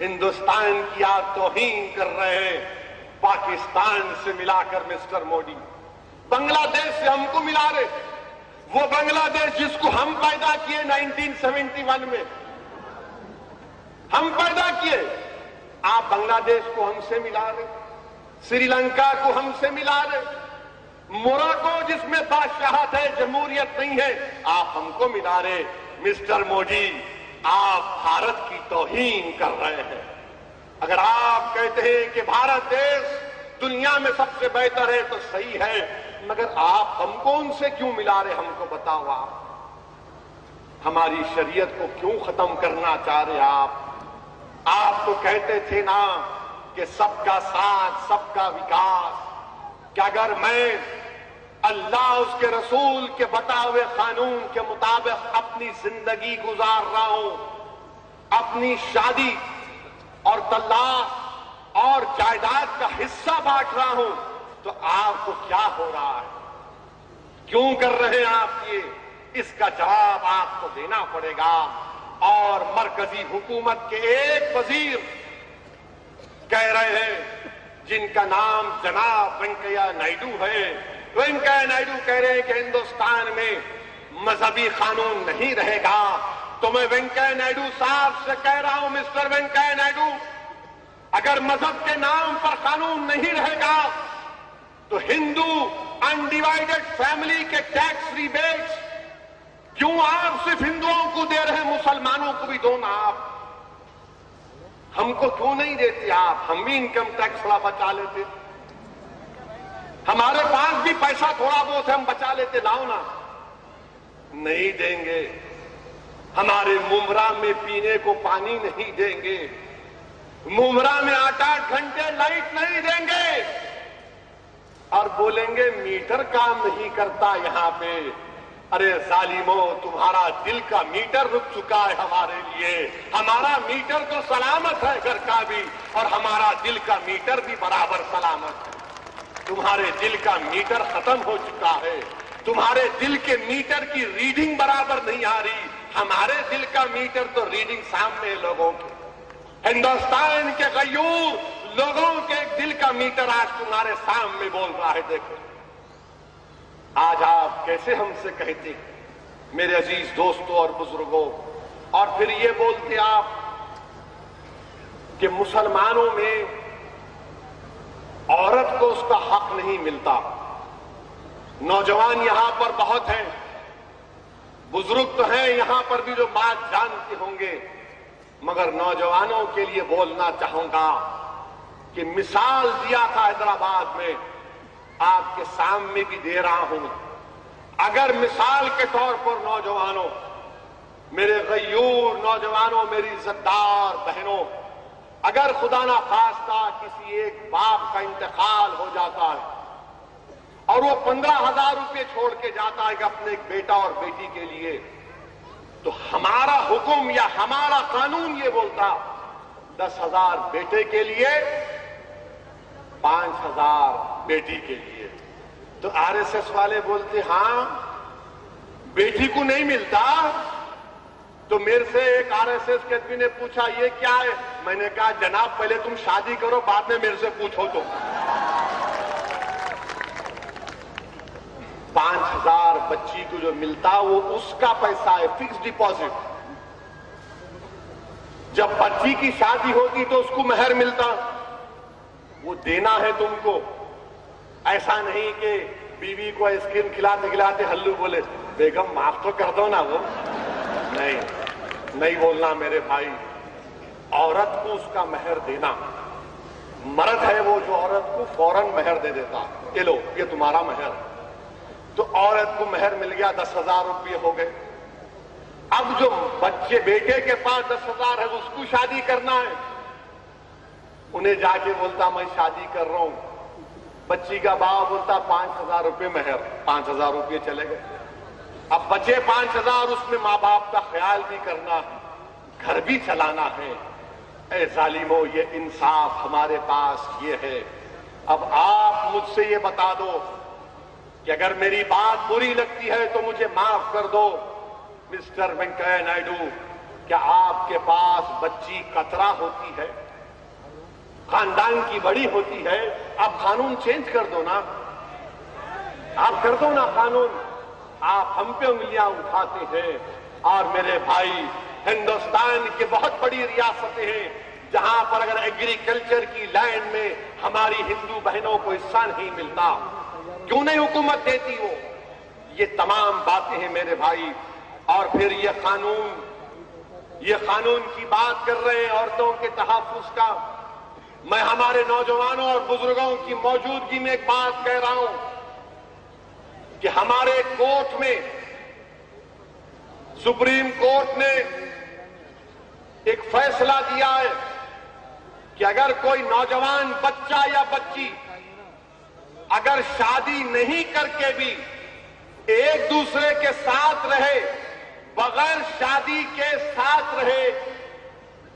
ہندوستان کی آپ توہین کر رہے ہیں پاکستان سے ملا کر مسٹر مودی. بنگلہ دیش سے ہم کو ملا رہے, وہ بنگلہ دیش جس کو ہم پیدا کیے 1971 میں, ہم پیدا کیے, آپ بنگلہ دیش کو ہم سے ملا رہے, سری لنکا کو ہم سے ملا رہے, موراکو جس میں بادشاہت ہے جمہوریت نہیں ہے آپ ہم کو ملا رہے. مسٹر مودی آپ بھارت کی توہین کر رہے ہیں. اگر آپ کہتے ہیں کہ بھارت دیش دنیا میں سب سے بہتر ہے تو صحیح ہے, مگر آپ ہم کو ان سے کیوں ملا رہے, ہم کو بتاؤ. آپ ہماری شریعت کو کیوں ختم کرنا چاہ رہے آپ؟ آپ تو کہتے تھے نا کہ سب کا ساتھ سب کا وکاس. کہ اگر میں اللہ اس کے رسول کے بتائے ہوئے قانون کے مطابق اپنی زندگی گزار رہا ہوں, اپنی شادی اور طلاق اور جائیداد کا حصہ بانٹ رہا ہوں, تو آپ کو کیا ہو رہا ہے؟ کیوں کر رہے ہیں آپ یہ؟ اس کا جواب آپ کو دینا پڑے گا. اور مرکزی حکومت کے ایک وزیر کہہ رہے ہیں جن کا نام جناب وینکیا نائیڈو ہے, وینکیا نائیڈو کہہ رہے ہیں کہ ہندوستان میں مذہبی قانون نہیں رہے گا. تو میں وینکیا نائیڈو صاحب سے کہہ رہا ہوں, مسٹر وینکیا نائیڈو, اگر مذہب کے نام پر قانون نہیں رہے گا تو ہندو انڈیوائیڈڈ فیملی کے ٹیکس ریبیٹس کیوں آپ صرف ہندوؤں کو دے رہے ہیں, مسلمانوں کو بھی دو نا آپ. ہم کو کیوں نہیں دیتے آپ؟ ہم بھی انکم ٹیکس تھوڑا بچا لیتے, ہمارے پاس بھی پیسہ تھوڑا بہت ہے, ہم بچا لیتے, لاؤ نا. نہیں دیں گے. ہمارے ممرا میں پینے کو پانی نہیں دیں گے, ممرا میں 8-8 گھنٹے لائٹ نہیں دیں گے, اور بولیں گے میٹر کام نہیں کرتا یہاں پہ. ارے ظالموں, تمہارا دل کا میٹر رک چکا ہے ہمارے لیے. ہمارا میٹر تو سلامت ہے گھر کا بھی, اور ہمارا دل کا میٹر بھی برابر سلامت ہے. تمہارے دل کا میٹر ختم ہو چکا ہے, تمہارے دل کے میٹر کی ریڈنگ برابر نہیں آ رہی. ہمارے دل کا میٹر تو ریڈنگ سامنے ہے لوگوں کے. ہندوستان کے غیور لوگوں کے دل کا میٹر آج تمہارے سامنے بول رہا ہے. دیکھو آج آپ کیسے ہم سے کہتے میرے عزیز دوستوں اور بزرگوں, اور پھر یہ بولتے آپ کہ مسلمانوں میں عورت کو اس کا حق نہیں ملتا. نوجوان یہاں پر بہت ہیں, بزرگ تو ہیں یہاں پر بھی جو بات جانتے ہوں گے, مگر نوجوانوں کے لیے بولنا چاہوں گا کہ مثال دیا تھا حیدرآباد میں, آپ کے سامنے بھی دے رہا ہوں. اگر مثال کے طور پر نوجوانوں, میرے غیور نوجوانوں, میری عزتدار بہنوں, اگر خدا نہ خواستہ کسی ایک باپ کا انتقال ہو جاتا ہے اور وہ 15,000 روپے چھوڑ کے جاتا ہے کہ اپنے ایک بیٹا اور بیٹی کے لیے, تو ہمارا حکم یا ہمارا قانون یہ بولتا 10,000 بیٹے کے لیے, 5,000 بیٹی کے لیے. تو آر ایس ایس والے بولتے ہاں بیٹی کو نہیں ملتا. تو میرے سے ایک آر ایس ایس کے آدمی نے پوچھا یہ کیا ہے؟ میں نے کہا جناب پہلے تم شادی کرو, بعد میں میرے سے پوچھو. تو 5,000 بچی کو جو ملتا وہ اس کا پیسہ ہے, فکس ڈپازٹ. جب بچی کی شادی ہوتی تو اس کو مہر ملتا, وہ دینا ہے تم کو. ایسا نہیں کہ بیوی کو آئس کریم کھلاتے کھلاتے ہلو بولے بیگم معاف تو کر دو نا. وہ نہیں بولنا میرے بھائی. عورت کو اس کا مہر دینا. مرد ہے وہ جو عورت کو فوراً مہر دے دیتا, یہ لو یہ تمہارا مہر. تو عورت کو مہر مل گیا, 10,000 روپے ہو گئے. اب جو بچے بیٹے کے پاس 10,000 ہے اس کو شادی کرنا ہے, انہیں جا کے بولتا میں شادی کر رہا ہوں. بچی کا باپ بولتا 5,000 روپے مہر, 5,000 روپے چلے گئے. اب بچے 5,000, اس میں ماں باپ کا خیال بھی کرنا ہے, گھر بھی چلانا ہے. اے ظالمو, یہ انصاف ہمارے پاس یہ ہے. اب آپ مجھ سے یہ بتا دو کہ اگر میری بات بری لگتی ہے تو مجھے معاف کر دو مسٹر وینکیا نائیڈو, کیا آپ کے پاس بچی قطرہ ہوتی ہے؟ خاندان کی بڑی ہوتی ہے؟ آپ قانون چینج کر دو نا، آپ کر دو نا قانون. آپ ہم پہ انگلیاں اٹھاتے ہیں. اور میرے بھائی، ہندوستان کی بہت بڑی ریاستیں ہیں جہاں پر اگر ایگریکلچر کی لینڈ میں ہماری ہندو بہنوں کو حصہ نہیں ملتا، کیوں نہیں حکومت دیتی وہ؟ یہ تمام باتیں ہیں میرے بھائی. اور پھر یہ قانون کی بات کر رہے ہیں عورتوں کے تحفظ کا. میں ہمارے نوجوانوں اور بزرگوں کی موجودگی میں ایک بات کہہ رہا ہوں کہ ہمارے کورٹ میں، سپریم کورٹ نے ایک فیصلہ دیا ہے کہ اگر کوئی نوجوان بچہ یا بچی اگر شادی نہیں کر کے بھی ایک دوسرے کے ساتھ رہے، بغیر شادی کے ساتھ رہے،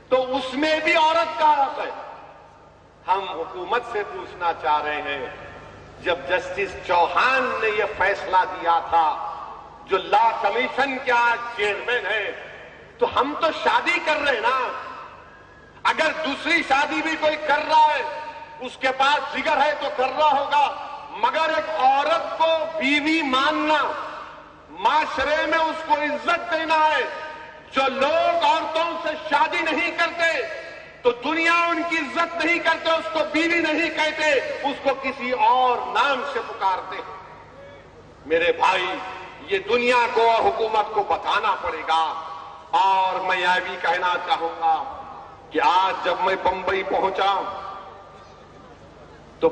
تو اس میں بھی عورت کا حق ہے. ہم حکومت سے پوچھنا چاہ رہے ہیں، جب جسٹس چوہان نے یہ فیصلہ دیا تھا، جو لا کمیشن کے آج چیئرمین ہے، تو ہم تو شادی کر رہے ہیں نا. اگر دوسری شادی بھی کوئی کر رہا ہے، اس کے پاس جگر ہے تو کر رہا ہوگا، مگر ایک عورت کو بیوی ماننا، معاشرے میں اس کو عزت دینا ہے. جو لوگ عورتوں سے شادی نہیں کرتے تو دنیا ان کی عزت نہیں کرتے، اس کو بیوی نہیں کہتے، اس کو کسی اور نام سے پکارتے. میرے بھائی، یہ دنیا کو اور حکومت کو بتانا پڑے گا. اور میں یہ بھی کہنا چاہوں گا کہ آج جب میں بمبئی پہنچا تو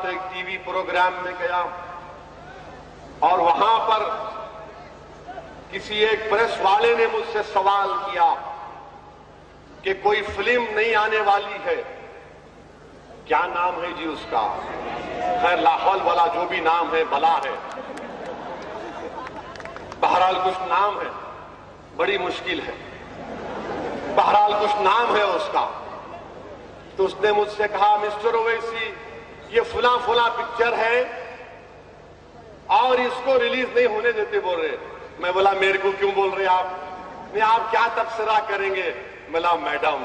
ایک ٹی وی پروگرام میں گیا، اور وہاں پر کسی ایک پریس والے نے مجھ سے سوال کیا کہ کوئی فلم نہیں آنے والی ہے، کیا نام ہے جی اس کا؟ خیر لاہور والا جو بھی نام ہے بلا ہے، بہرحال کچھ نام ہے، بڑی مشکل ہے، بہرحال کچھ نام ہے اس کا. تو اس نے مجھ سے کہا، مسٹر اویسی یہ فلاں پکچر ہے اور اس کو ریلیز نہیں ہونے دیتے بول رہے. میں بولا میرے کو کیوں بول رہے آپ؟ نہیں آپ کیا تبصرہ کریں گے؟ میں بولا میڈم،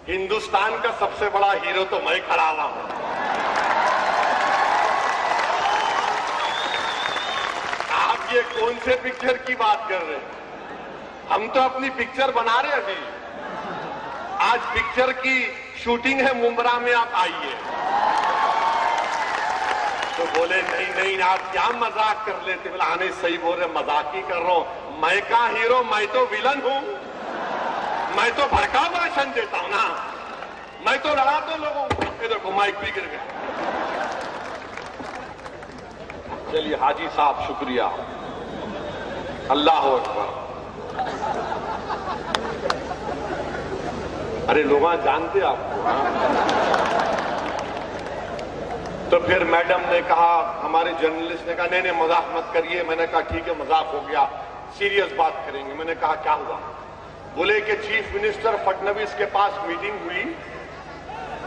ہندوستان کا سب سے بڑا ہیرو تو میں کھڑا ہوا ہوں. آپ یہ کون سے پکچر کی بات کر رہے ہیں؟ ہم تو اپنی پکچر بنا رہے ابھی. آج پکچر کی شوٹنگ ہے ممبرا میں، آپ آئیے. تو بولے نہیں آپ کیا مذاق کر لیتے؟ بولا نہیں صحیح بول رہے، مذاق ہی کر رہا ہوں. میں کہاں ہیرو، میں تو ویلن ہوں. میں تو بھڑکا بھاشن دیتا ہوں نا، میں تو لڑاتا ہوں لوگوں کو. دیکھو مائک بھی گر گیا. چلیے حاجی صاحب شکریہ، اللہ اکبر. ارے لوگ جانتے آپ کو. تو پھر میڈم نے کہا، ہمارے جرنلسٹ نے کہا نہیں مذاق مت کریے. میں نے کہا ٹھیک ہے مذاق ہو گیا، سیریس بات کریں گے. میں نے کہا کیا ہوا؟ بولے کہ چیف منسٹر فڈنویس کے پاس میٹنگ ہوئی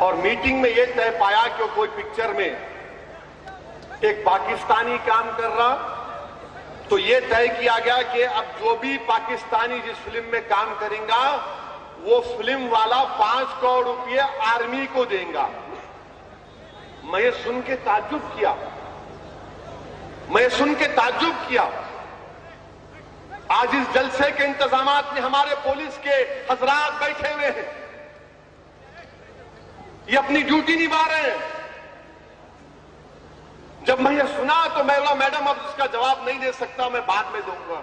اور میٹنگ میں یہ طے پایا کہ کوئی پکچر میں ایک پاکستانی کام کر رہا، تو یہ طے کیا گیا کہ اب جو بھی پاکستانی جس فلم میں کام کریں گا وہ فلم والا 5 کروڑ روپے آرمی کو دیں گا. میں یہ سن کے تعجب کیا. آج اس جلسے کے انتظامات میں ہمارے پولیس کے حضرات بیٹھے ہوئے ہیں، یہ اپنی ڈیوٹی نبھا رہے ہیں. جب میں یہ سنا تو میں بولا میڈم اب اس کا جواب نہیں دے سکتا، میں بعد میں دوں گا.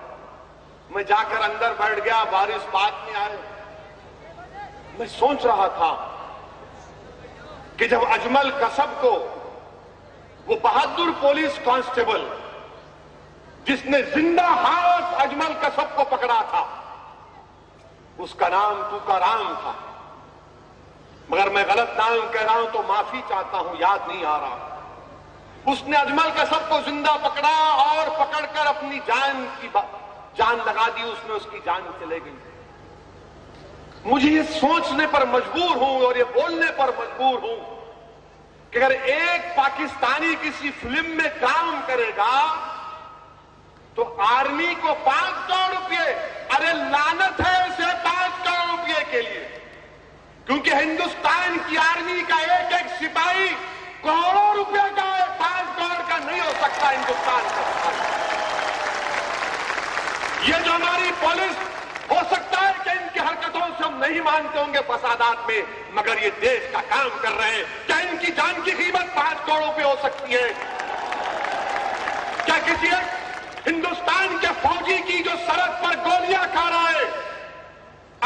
میں جا کر اندر بیٹھ گیا، بارش بات میں آئے. میں سوچ رہا تھا کہ جب اجمل کسب کو، وہ بہادر پولیس کانسٹیبل جس نے زندہ ہاتھ اجمل کسب کو پکڑا تھا، اس کا نام توکارام تھا، مگر میں غلط نام کہہ رہا ہوں تو معافی چاہتا ہوں، یاد نہیں آ رہا. اس نے اجمل کسب کو زندہ پکڑا اور پکڑ کر اپنی جان لگا دی. اس میں اس کی جان چلے گئی. مجھے یہ سوچنے پر مجبور ہوں اور یہ بولنے پر مجبور ہوں کہ اگر ایک پاکستانی کسی فلم میں کام کرے گا تو آرمی کو 5 کروڑ روپے ارے لعنت ہے اسے 5 کروڑ روپے کے لیے، کیونکہ ہندوستان کی آرمی کا ایک ایک سپاہی کروڑوں روپے کا ہے، 5 کروڑ کا نہیں ہو سکتا ہندوستان کا۔ یہ جو ہماری پولیس ہو سکتا ہے کہ ان کی حرکتوں سے ہم نہیں مانتے ہوں گے فسادات میں، مگر یہ دیش کا کام کر رہے ہیں۔ کیا ان کی جان کی قیمت 5 کروڑ روپے ہو سکتی ہے؟ کیا کسی ایک ہندوستان کے فوجی کی جو سرحد پر گولیاں کھا رہا ہے،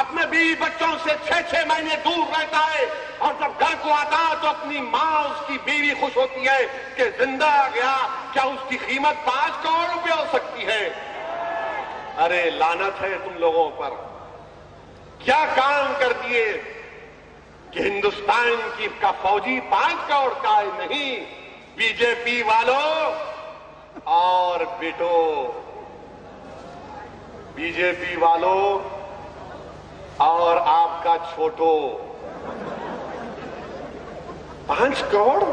اپنے بیوی بچوں سے 6 مہینے دور رہتا ہے، اور جب گھر کو آتا تو اپنی ماں اس کی بیوی خوش ہوتی ہے کہ زندہ آ گیا، کیا اس کی قیمت 5 کروڑ روپے ہو سکتی ہے؟ ارے لعنت ہے تم لوگوں پر، کیا کام کر دیے کہ ہندوستان کا فوجی 5 کروڑ کا ہے؟ نہیں، بی جے پی والوں اور بیٹو، بی جے پی والوں اور آپ کا چھوٹو، 5 کروڑ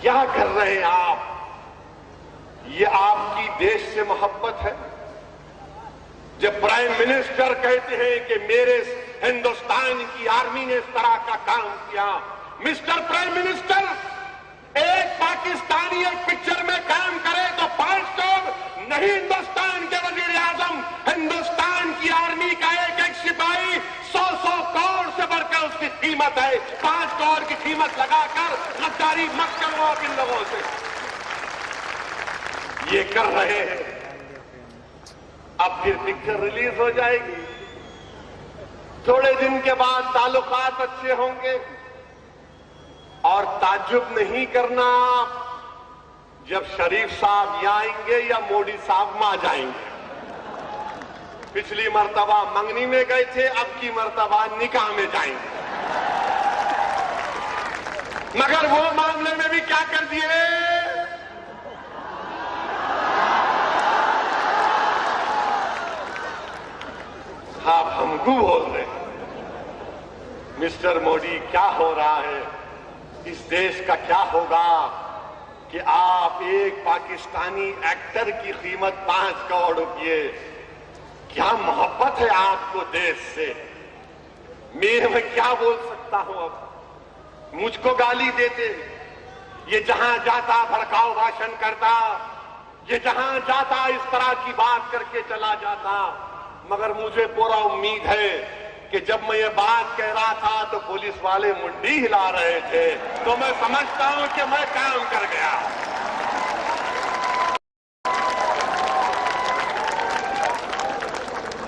کیا کر رہے ہیں آپ؟ یہ آپ کی دیش سے محبت ہے؟ جب پرائم منسٹر کہتے ہیں کہ میرے ہندوستان کی آرمی نے اس طرح کا کام کیا، مسٹر پرائم منسٹر، ایک پاکستانی ایک پکچر میں کام کرے تو 5 کروڑ نہیں، ہندوستان کے وزیر اعظم، ہندوستان کی آرمی کا ایک ایک سپاہی 100 کروڑ سے بڑھ کر اس کی قیمت ہے۔ 5 کروڑ کی قیمت لگا کر غداری مت کرو آپ ان لوگوں سے۔ یہ کر رہے ہیں، اب پھر پکچر ریلیز ہو جائے گی، تھوڑے دن کے بعد تعلقات اچھے ہوں گے، اور تعجب نہیں کرنا جب شریف صاحب یہاں آئیں گے یا مودی صاحب وہاں جائیں گے۔ پچھلی مرتبہ منگنی میں گئے تھے، اب کی مرتبہ نکاح میں جائیں گے، مگر وہ معاملے میں بھی کیا کر دیے؟ آپ ہم کو بول رہے ہیں مسٹر مودی کیا ہو رہا ہے؟ اس دیش کا کیا ہوگا کہ آپ ایک پاکستانی ایکٹر کی قیمت 5 کروڑ روپے؟ کیا محبت ہے آپ کو دیش سے؟ میں کیا بول سکتا ہوں؟ اب مجھ کو گالی دیتے، یہ جہاں جاتا بھڑکاؤ بھاشن کرتا، یہ جہاں جاتا اس طرح کی بات کر کے چلا جاتا، مگر مجھے پورا امید ہے کہ جب میں یہ بات کہہ رہا تھا تو پولیس والے منڈی ہلا رہے تھے، تو میں سمجھتا ہوں کہ میں کام کر گیا۔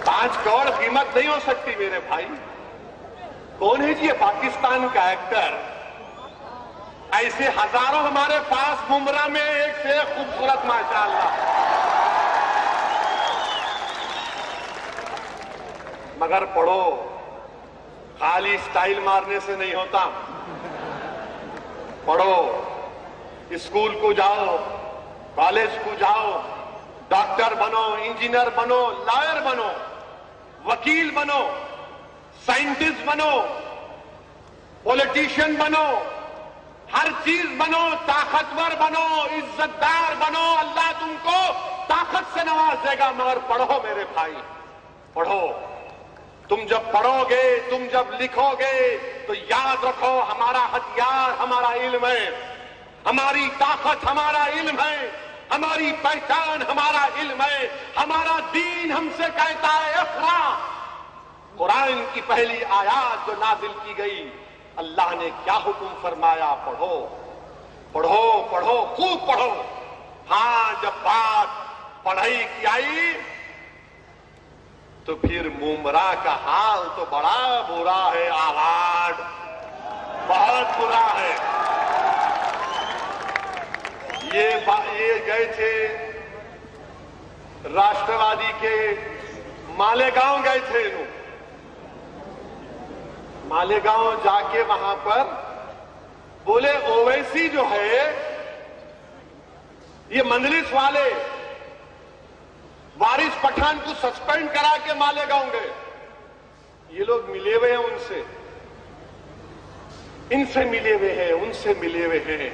5 کروڑ قیمت نہیں ہو سکتی میرے بھائی۔ کون ہے جی یہ پاکستان کا ایکٹر؟ ایسے ہزاروں ہمارے پاس ممبرا میں ایک سے ایک خوبصورت ماشاءاللہ، مگر پڑھو، خالی سٹائل مارنے سے نہیں ہوتا، پڑھو، اسکول کو جاؤ، کالج کو جاؤ، ڈاکٹر بنو، انجینئر بنو، لائر بنو، وکیل بنو، سائنٹسٹ بنو، پولیٹیشین بنو، ہر چیز بنو، طاقتور بنو، عزت دار بنو، اللہ تم کو طاقت سے نواز دے گا، مگر پڑھو میرے بھائی، پڑھو۔ تم جب پڑھو گے، تم جب لکھو گے تو یاد رکھو ہمارا ہتھیار ہمارا علم ہے، ہماری طاقت ہمارا علم ہے، ہماری پہچان ہمارا علم ہے، ہمارا دین ہم سے کہتا ہے اقرا۔ قرآن کی پہلی آیات جو نازل کی گئی، اللہ نے کیا حکم فرمایا؟ پڑھو پڑھو پڑھو، خوب پڑھو۔ ہاں جب بات پڑھائی کی آئی تو پھر ممبرا کا حال تو بڑا برا ہے، آوارڈ بہت برا ہے۔ یہ گئے تھے راشٹروادی کے مالیگاؤں گئے تھے، مالیگاؤں جا کے وہاں پر بولے اویسی جو ہے، یہ مجلس والے وارث پٹھان کو سسپینڈ کرا کے مالیگاؤں گئے، یہ لوگ ملے ہوئے ہیں ان سے، ان سے ملے ہوئے ہیں، ان سے ملے ہوئے ہیں۔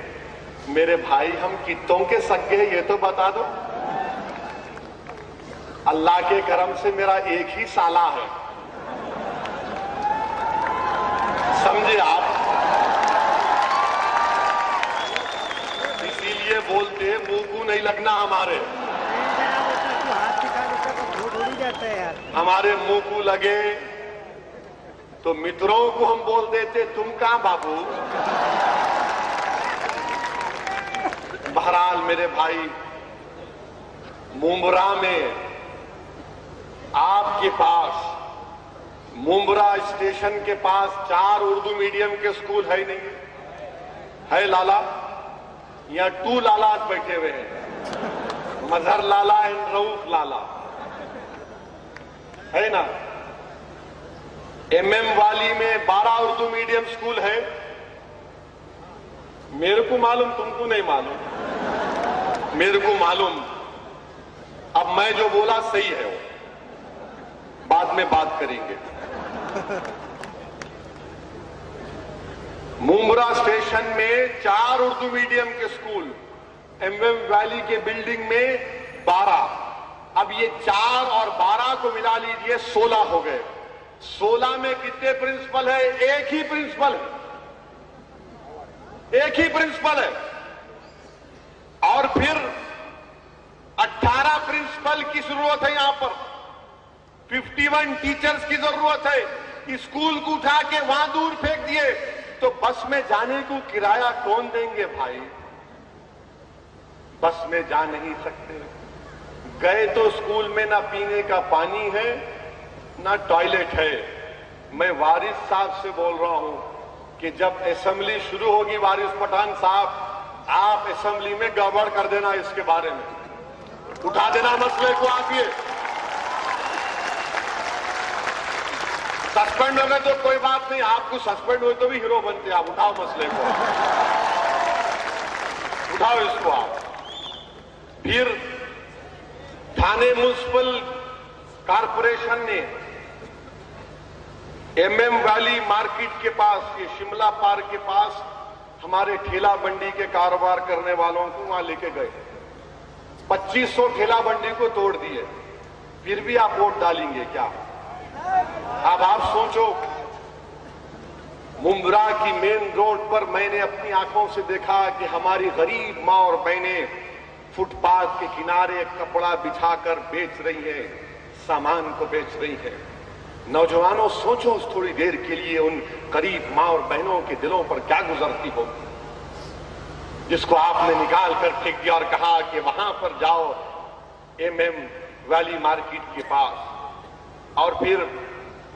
میرے بھائی ہم کتوں کے سگے یہ تو بتا دو۔ اللہ کے کرم سے میرا ایک ہی سالہ ہے، سمجھے آپ؟ اسی لیے بولتے منہ کو نہیں لگنا ہمارے، ہمارے منہ کو لگے تو متروں کو ہم بول دیتے تم کہاں بابو۔ بہرحال میرے بھائی، ممبرا میں آپ کے پاس، ممبرا اسٹیشن کے پاس 4 اردو میڈیم کے سکول ہے ہی نہیں ہے؟ لالا، یہاں 2 لالات بیٹھے ہوئے ہیں، مظہر لالا اینڈ رؤف لالا، ہے نا؟ ایم والی میں 12 اردو میڈیم سکول ہے، میرے کو معلوم، تم کو نہیں معلوم، میرے کو معلوم۔ اب میں جو بولا صحیح ہے، وہ بعد میں بات کریں گے۔ ممبرا اسٹیشن میں 4 اردو میڈیم کے سکول، ایم ویلی کے بلڈنگ میں 12، اب یہ 4 اور 12 کو ملا لیجئے 16 ہو گئے۔ 16 میں کتنے پرنسپل ہے؟ ایک ہی پرنسپل ہے، ایک ہی پرنسپل ہے، اور پھر 18 پرنسپل کی ضرورت ہے، یہاں پر 51 ٹیچرز کی ضرورت ہے۔ اسکول کو اٹھا کے وہاں دور پھینک دیے تو بس میں جانے کو کرایہ کون دیں گے بھائی؟ بس میں جا نہیں سکتے، گئے تو اسکول میں نہ پینے کا پانی ہے نہ ٹوائلٹ ہے۔ میں وارث صاحب سے بول رہا ہوں کہ جب اسمبلی شروع ہوگی وارث پٹھان صاحب، آپ اسمبلی میں گڑبڑ کر دینا، اس کے بارے میں اٹھا دینا مسئلے کو۔ آپ یہ سسپینڈ ہو گئے تو کوئی بات نہیں، آپ کو سسپینڈ ہوئے تو بھی ہیرو بنتے، آپ اٹھاؤ مسئلے کو، اٹھاؤ اس کو آپ۔ پھر تھانے میونسپل کارپوریشن نے ایم ویلی مارکیٹ کے پاس، یہ شملہ پارک کے پاس، ہمارے ٹھیلا بنڈی کے کاروبار کرنے والوں کو وہاں لے کے گئے، 2500 ٹھیلا بنڈی کو توڑ دیے، پھر بھی آپ ووٹ ڈالیں گے کیا؟ اب آپ سوچو، ممبرا کی مین روڈ پر میں نے اپنی آنکھوں سے دیکھا کہ ہماری غریب ماں اور بہنیں فٹ پاتھ کے کنارے کپڑا بچھا کر بیچ رہی ہیں، سامان کو بیچ رہی ہیں۔ نوجوانوں سوچو اس تھوڑی دیر کے لیے ان غریب ماں اور بہنوں کے دلوں پر کیا گزرتی ہوگی، جس کو آپ نے نکال کر پھینک دیا اور کہا کہ وہاں پر جاؤ ایم ویلی مارکیٹ کے پاس، اور پھر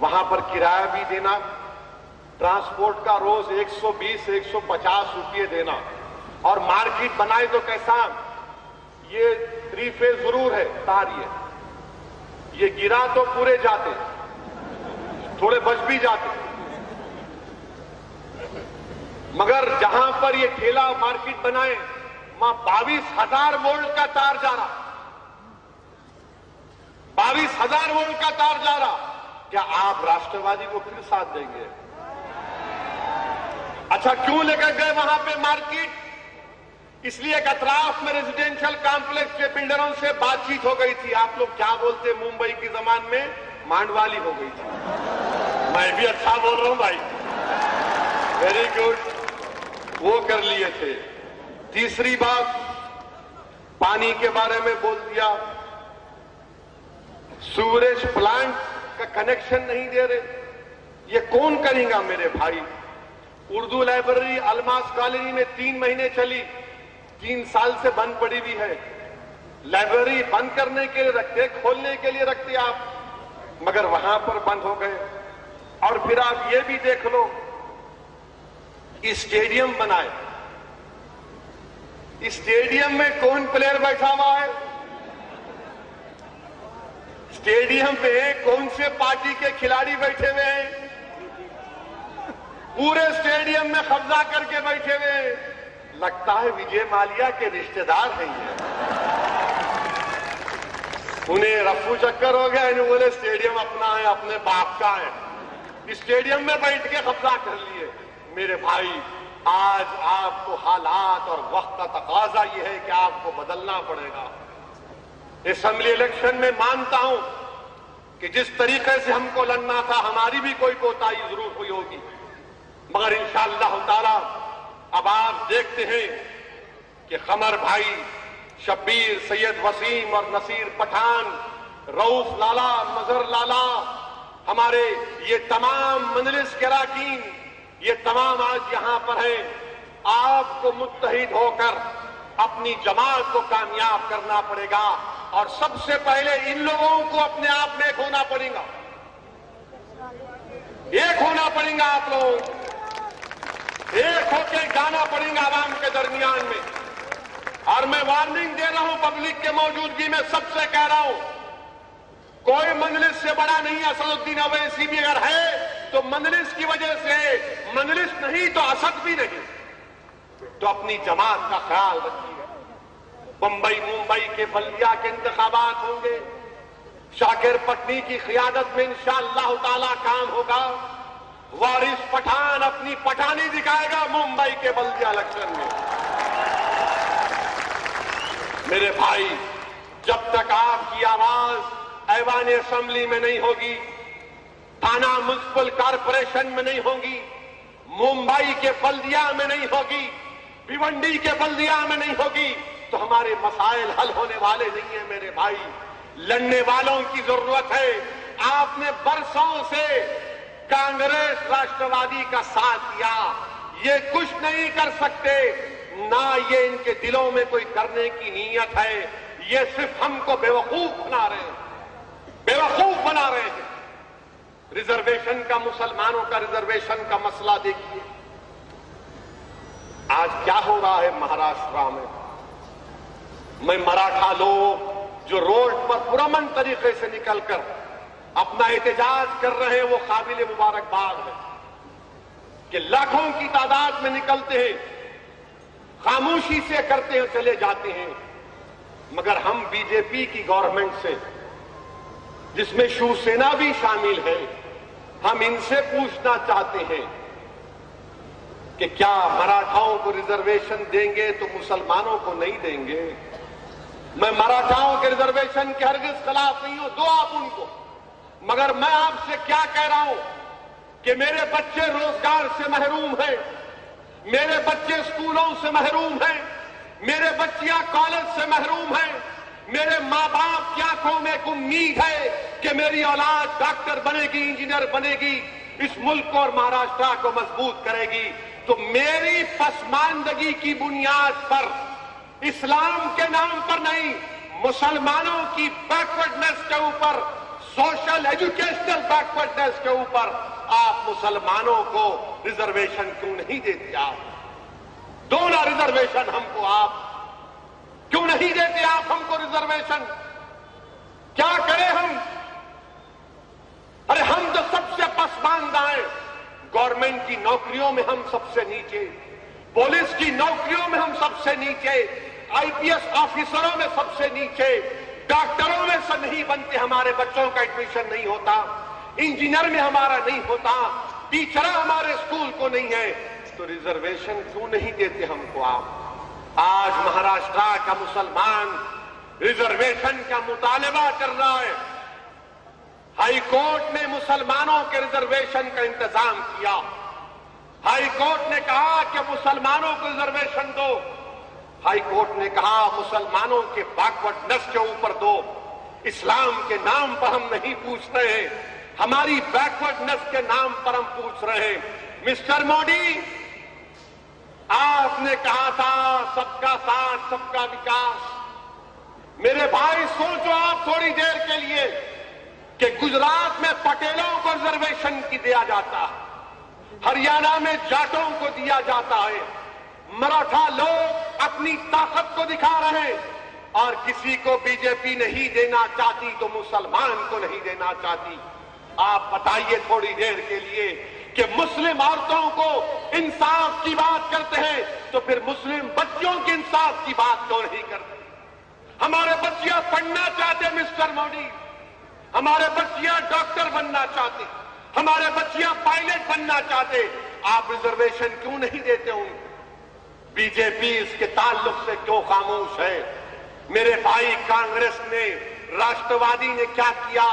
وہاں پر کرایہ بھی دینا، ٹرانسپورٹ کا روز 120-150 روپے دینا، اور مارکیٹ بنائے تو کیسا؟ یہ 3 فیز ضرور ہے تار، یہ گرا تو پورے جاتے، تھوڑے بچ بھی جاتے، مگر جہاں پر یہ ٹھیلا مارکیٹ بنائے وہاں 22,000 وولٹ کا تار جا رہا، 22,000 وولٹ کا تار جا رہا۔ کیا آپ راشٹروادی کو پھر ساتھ دیں گے؟ اچھا کیوں لے کر گئے وہاں پہ مارکیٹ؟ اس لیے ایک اطراف میں ریزیڈینشل کمپلیکس کے بلڈروں سے بات چیت ہو گئی تھی، آپ لوگ کیا بولتے ممبئی کی زبان میں، مانڈوالی ہو گئی تھی۔ میں بھی اچھا بول رہا ہوں بھائی، ویری گڈ، وہ کر لیے تھے۔ تیسری بات، پانی کے بارے میں بول دیا، سیوریج پلانٹ کا کنیکشن نہیں دے رہے، یہ کون کرے گا میرے بھائی؟ اردو لائبریری الماس کالونی میں 3 مہینے چلی، 3 سال سے بند پڑی ہوئی ہے۔ لائبریری بند کرنے کے لیے رکھتے، کھولنے کے لیے رکھتے آپ، مگر وہاں پر بند ہو گئے۔ اور پھر آپ یہ بھی دیکھ لو، اسٹیڈیم بنائے، اسٹیڈیم میں کون پلیئر بیٹھا ہوا ہے؟ اسٹیڈیم پہ کون سے پارٹی کے کھلاڑی بیٹھے ہوئے ہیں؟ پورے اسٹیڈیم میں قبضہ کر کے بیٹھے ہوئے ہیں، لگتا ہے وجے مالیا کے رشتہ دار ہیں یہ۔ انہیں رفو چکر ہو گیا، انہیں بولے اسٹیڈیم اپنا ہے، اپنے باپ کا ہے، اسٹیڈیم میں بیٹھ کے قبضہ کر لیے۔ میرے بھائی، آج آپ کو حالات اور وقت کا تقاضا یہ ہے کہ آپ کو بدلنا پڑے گا، اسمبلی الیکشن میں مانتا ہوں کہ جس طریقے سے ہم کو لڑنا تھا ہماری بھی کوئی کوتاہی ضرور ہوئی ہوگی، مگر انشاءاللہ تعالی اب آپ دیکھتے ہیں کہ قمر بھائی، شبیر، سید وسیم اور نصیر پٹھان، رؤوف لالا، مظہر لالا، ہمارے یہ تمام مجلس کے اراکین، یہ تمام آج یہاں پر ہیں۔ آپ کو متحد ہو کر اپنی جماعت کو کامیاب کرنا پڑے گا، اور سب سے پہلے ان لوگوں کو اپنے آپ میں ایک ہونا پڑے گا، ایک ہونا پڑے گا، آپ لوگوں کو ایک ہو کے جانا پڑے گا عوام کے درمیان میں۔ اور میں وارننگ دے رہا ہوں پبلک کے موجودگی میں، سب سے کہہ رہا ہوں، کوئی مجلس سے بڑا نہیں، اسد الدین اویسی بھی اگر ہے تو مجلس کی وجہ سے، مجلس نہیں تو اسد بھی نہیں، تو اپنی جماعت کا خیال رکھیے۔ ممبئی کے بلدیہ کے انتخابات ہوں گے، شاکر پٹنی کی قیادت میں انشاءاللہ تعالی کام ہوگا۔ وارث پٹھان اپنی پٹھانی دکھائے گا ممبئی کے بلدیہ الیکشن میں۔ میرے بھائی، جب تک آپ کی آواز ایوان اسمبلی میں نہیں ہوگی، تھانہ میونسپل کارپوریشن میں نہیں ہوگی، ممبئی کے بلدیہ میں نہیں ہوگی، بھیونڈی کے بلدیہ میں نہیں ہوگی، تو ہمارے مسائل حل ہونے والے نہیں ہیں۔ میرے بھائی، لڑنے والوں کی ضرورت ہے۔ آپ نے برسوں سے کانگریس راشٹروادی کا ساتھ دیا، یہ کچھ نہیں کر سکتے، نہ یہ ان کے دلوں میں کوئی کرنے کی نیت ہے، یہ صرف ہم کو بیوقوف بنا رہے ہیں، بیوقوف بنا رہے ہیں۔ ریزرویشن کا، مسلمانوں کا ریزرویشن کا مسئلہ دیکھیے، آج کیا ہو رہا ہے مہاراشٹر میں مراٹھا لوگ جو روڈ پر پرامن طریقے سے نکل کر اپنا احتجاج کر رہے ہیں، وہ قابل مبارکباد ہے کہ لاکھوں کی تعداد میں نکلتے ہیں، خاموشی سے کرتے ہیں، چلے جاتے ہیں۔ مگر ہم بی جے پی کی گورنمنٹ سے، جس میں شیو سینا بھی شامل ہے، ہم ان سے پوچھنا چاہتے ہیں کہ کیا مراٹھاؤں کو ریزرویشن دیں گے تو مسلمانوں کو نہیں دیں گے؟ میں مراٹھاؤں کے ریزرویشن کے ہرگز خلاف نہیں ہوں، دو آپ ان کو، مگر میں آپ سے کیا کہہ رہا ہوں کہ میرے بچے روزگار سے محروم ہیں، میرے بچے اسکولوں سے محروم ہیں، میرے بچیاں کالج سے محروم ہیں، میرے ماں باپ کی آنکھوں میں ایک امید ہے کہ میری اولاد ڈاکٹر بنے گی، انجینئر بنے گی، اس ملک کو اور مہاراشٹر کو مضبوط کرے گی۔ تو میری پسماندگی کی بنیاد پر، اسلام کے نام پر نہیں، مسلمانوں کی بیکورڈنس کے اوپر، سوشل ایجوکیشنل بیکورڈنس کے اوپر آپ مسلمانوں کو ریزرویشن کیوں نہیں دیتے؟ آپ دو نا ریزرویشن ہم کو، آپ کیوں نہیں دیتے؟ آپ ہم کو ریزرویشن کیا کریں ہم؟ ارے ہم تو سب سے پسماندہ ہیں، گورنمنٹ کی نوکریوں میں ہم سب سے نیچے، پولیس کی نوکریوں میں ہم سب سے نیچے، آئی پی ایس آفیسروں میں سب سے نیچے، ڈاکٹروں میں سے نہیں بنتے، ہمارے بچوں کا ایڈمیشن نہیں ہوتا، انجینئر میں ہمارا نہیں ہوتا، ٹیچر ہمارے اسکول کو نہیں ہے، تو ریزرویشن کیوں نہیں دیتے ہم کو آپ؟ آج مہاراشٹر کا مسلمان ریزرویشن کا مطالبہ کر رہا ہے، ہائی کورٹ نے مسلمانوں کے ریزرویشن کا انتظام کیا، ہائی کورٹ نے کہا کہ مسلمانوں کو ریزرویشن دو، ہائی کورٹ نے کہا مسلمانوں کے بیکورڈنس کے اوپر دو، اسلام کے نام پر ہم نہیں پوچھ رہے ہیں، ہماری بیکورڈنس کے نام پر ہم پوچھ رہے ہیں۔ مسٹر مودی، آپ نے کہا تھا سب کا ساتھ، سب کا وکاس۔ میرے بھائی سوچو آپ تھوڑی دیر کے لیے کہ گجرات میں پٹیلوں کو ریزرویشن کی دیا جاتا ہے، ہریانہ میں جاٹوں کو دیا جاتا ہے، مراٹھا لوگ اپنی طاقت کو دکھا رہے ہیں، اور کسی کو بی جے پی نہیں دینا چاہتی تو مسلمان کو نہیں دینا چاہتی۔ آپ بتائیے تھوڑی دیر کے لیے کہ مسلم عورتوں کو انصاف کی بات کرتے ہیں تو پھر مسلم بچیوں کی انصاف کی بات کیوں نہیں کرتے؟ ہمارے بچیاں پڑھنا چاہتے مسٹر مودی، ہمارے بچیاں ڈاکٹر بننا چاہتے، ہمارے بچیاں پائلٹ بننا چاہتے، آپ ریزرویشن کیوں نہیں دیتے ان کو؟ بی جے پی اس کے تعلق سے کیوں خاموش ہے؟ میرے بھائی کانگریس نے، راشٹروادی نے کیا کیا؟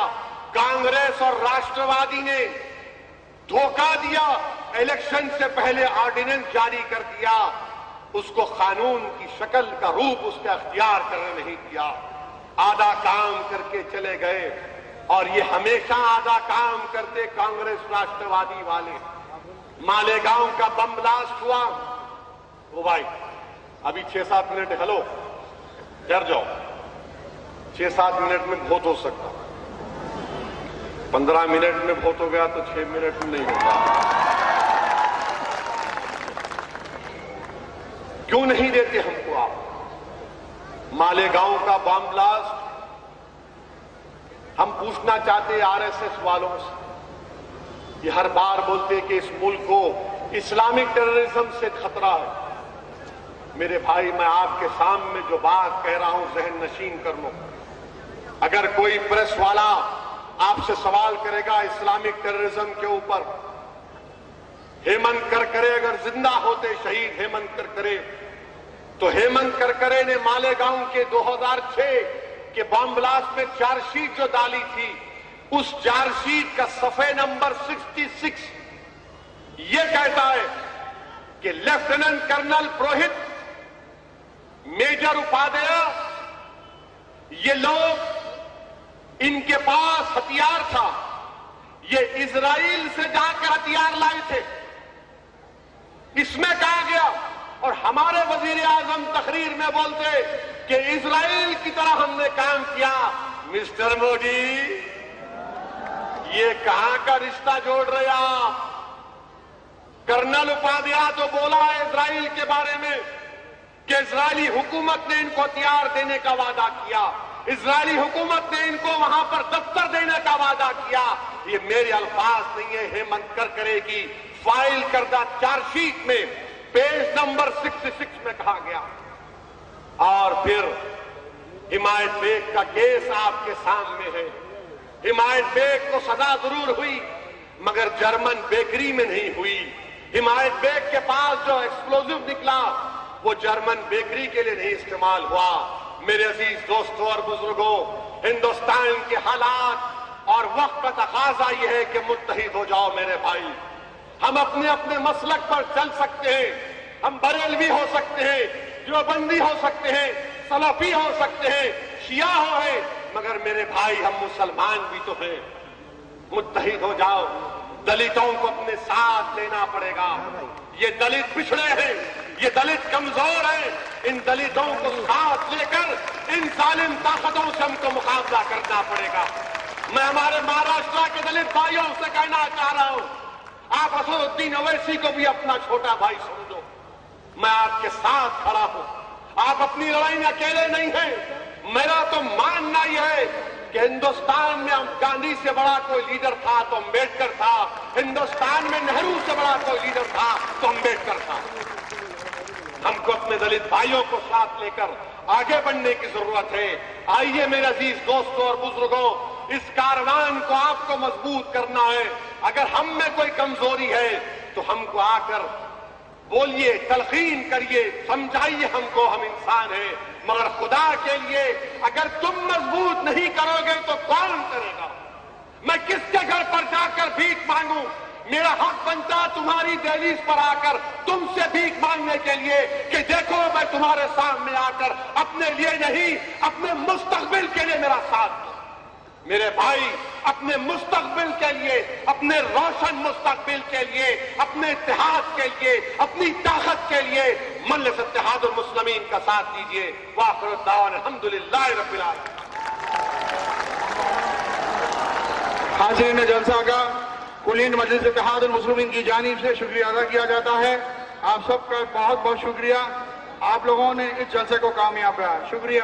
کانگریس اور راشٹروادی نے دھوکہ دیا، الیکشن سے پہلے آرڈیننس جاری کر دیا، اس کو قانون کی شکل کا روپ اس کا اختیار کرنے نہیں دیا، آدھا کام کر کے چلے گئے۔ اور یہ ہمیشہ آدھا کام کرتے کانگریس راشٹروادی والے۔ مالیگاؤں کا بم بلاسٹ ہوا، او بھائی ابھی 6-7 منٹ، ہلو ڈر جاؤ، 6-7 منٹ میں بہت ہو سکتا، 15 منٹ میں بہت ہو گیا تو 6 منٹ میں نہیں ہوتا۔ کیوں نہیں دیتے ہم کو آپ؟ مالیگاؤں کا بم بلاسٹ ہم پوچھنا چاہتے آر ایس ایس والوں سے، یہ ہر بار بولتے کہ اس ملک کو اسلامک ٹیررزم سے خطرہ ہے۔ میرے بھائی میں آپ کے سامنے جو بات کہہ رہا ہوں ذہن نشین کر لو۔ اگر کوئی پریس والا آپ سے سوال کرے گا اسلامک ٹیررزم کے اوپر، ہیمنت کرکرے اگر زندہ ہوتے، شہید ہیمنت کرکرے، تو ہیمنت کرکرے نے مالیگاؤں کے 2006 کے بم بلاسٹ میں چارج شیٹ جو ڈالی تھی، اس چارج شیٹ کا صفحہ نمبر 66 یہ کہتا ہے کہ لیفٹیننٹ کرنل پروہت، میجر اپادھیا، یہ لوگ ان کے پاس ہتھیار تھا، یہ اسرائیل سے جا کر ہتھیار لائے تھے۔ اس میں کہا گیا، اور ہمارے وزیر اعظم تقریر میں بولتے کہ اسرائیل کی طرح ہم نے کام کیا۔ مسٹر مودی، یہ کہاں کا رشتہ جوڑ رہے آپ؟ کرنل اپادھیا تو بولا ہے اسرائیل کے بارے میں کہ اسرائیلی حکومت نے ان کو ہتھیار دینے کا وعدہ کیا، اسرائیلی حکومت نے ان کو وہاں پر دفتر دینے کا وعدہ کیا۔ یہ میرے الفاظ نہیں ہے، ہیمنت کرکرے کی فائل کردہ چارج شیٹ میں پیج نمبر 66 میں کہا گیا۔ اور پھر حمایت بیگ کا کیس آپ کے سامنے ہے۔ حمایت بیگ کو سزا ضرور ہوئی مگر جرمن بیکری میں نہیں ہوئی۔ حمایت بیگ کے پاس جو ایکسپلوزیو نکلا وہ جرمن بیکری کے لیے نہیں استعمال ہوا۔ میرے عزیز دوستوں اور بزرگوں، ہندوستان کے حالات اور وقت کا تقاضا یہ ہے کہ متحد ہو جاؤ میرے بھائی۔ ہم اپنے اپنے مسلک پر چل سکتے ہیں، ہم بریلوی ہو سکتے ہیں، دیوبندی ہو سکتے ہیں، سلفی ہو سکتے ہیں، شیعہ ہو ہیں، مگر میرے بھائی ہم مسلمان بھی تو ہیں۔ متحد ہو جاؤ، دلتوں کو اپنے ساتھ لینا پڑے گا۔ یہ دلت پچھڑے ہیں، یہ دلت کمزور ہیں، ان دلتوں کو ساتھ لے کر ان ظالم طاقتوں سے ہم کو مقابلہ کرنا پڑے گا۔ میں ہمارے مہاراشٹر کے دلت بھائیوں سے کہنا چاہ رہا ہوں، آپ اسد الدین اویسی کو بھی اپنا چھوٹا بھائی سمجھو، میں آپ کے ساتھ کھڑا ہوں، آپ اپنی لڑائی میں اکیلے نہیں ہیں۔ میرا تو ماننا یہ ہے کہ ہندوستان میں گاندھی سے بڑا کوئی لیڈر تھا تو امبیڈکر تھا، ہندوستان میں نہرو سے بڑا کوئی لیڈر تھا تو امبیڈکر تھا۔ ہم کو اپنے دلت بھائیوں کو ساتھ لے کر آگے بڑھنے کی ضرورت ہے۔ آئیے میرے عزیز دوستوں اور بزرگوں، اس کاروان کو آپ کو مضبوط کرنا ہے۔ اگر ہم میں کوئی کمزوری ہے تو ہم کو آ کر بولیے، تلقین کریے، سمجھائیے ہم کو، ہم انسان ہیں، مگر خدا کے لیے اگر تم مضبوط نہیں کرو گے تو کون کرے گا؟ میں کس کے گھر پر جا کر بھیک مانگوں؟ میرا حق بنتا تمہاری دہلیز پر آ کر تم سے بھیک مانگنے کے لیے کہ دیکھو میں تمہارے سامنے آ کر اپنے لیے نہیں، اپنے مستقبل کے لیے میرا ساتھ دو۔ میرے بھائی، اپنے مستقبل کے لیے، اپنے روشن مستقبل کے لیے، اپنے اتحاد کے لیے، اپنی طاقت کے لیے مجلس اتحاد المسلمین کا ساتھ دیجیے۔ وآخر الدعوانا الحمدللہ رب العالمین۔ حاضرین جلسہ کا کلین مجلس اتحاد المسلمین کی جانب سے شکریہ ادا کیا جاتا ہے۔ آپ سب کا بہت بہت شکریہ، آپ لوگوں نے اس جلسے کو کامیاب رہا، شکریہ۔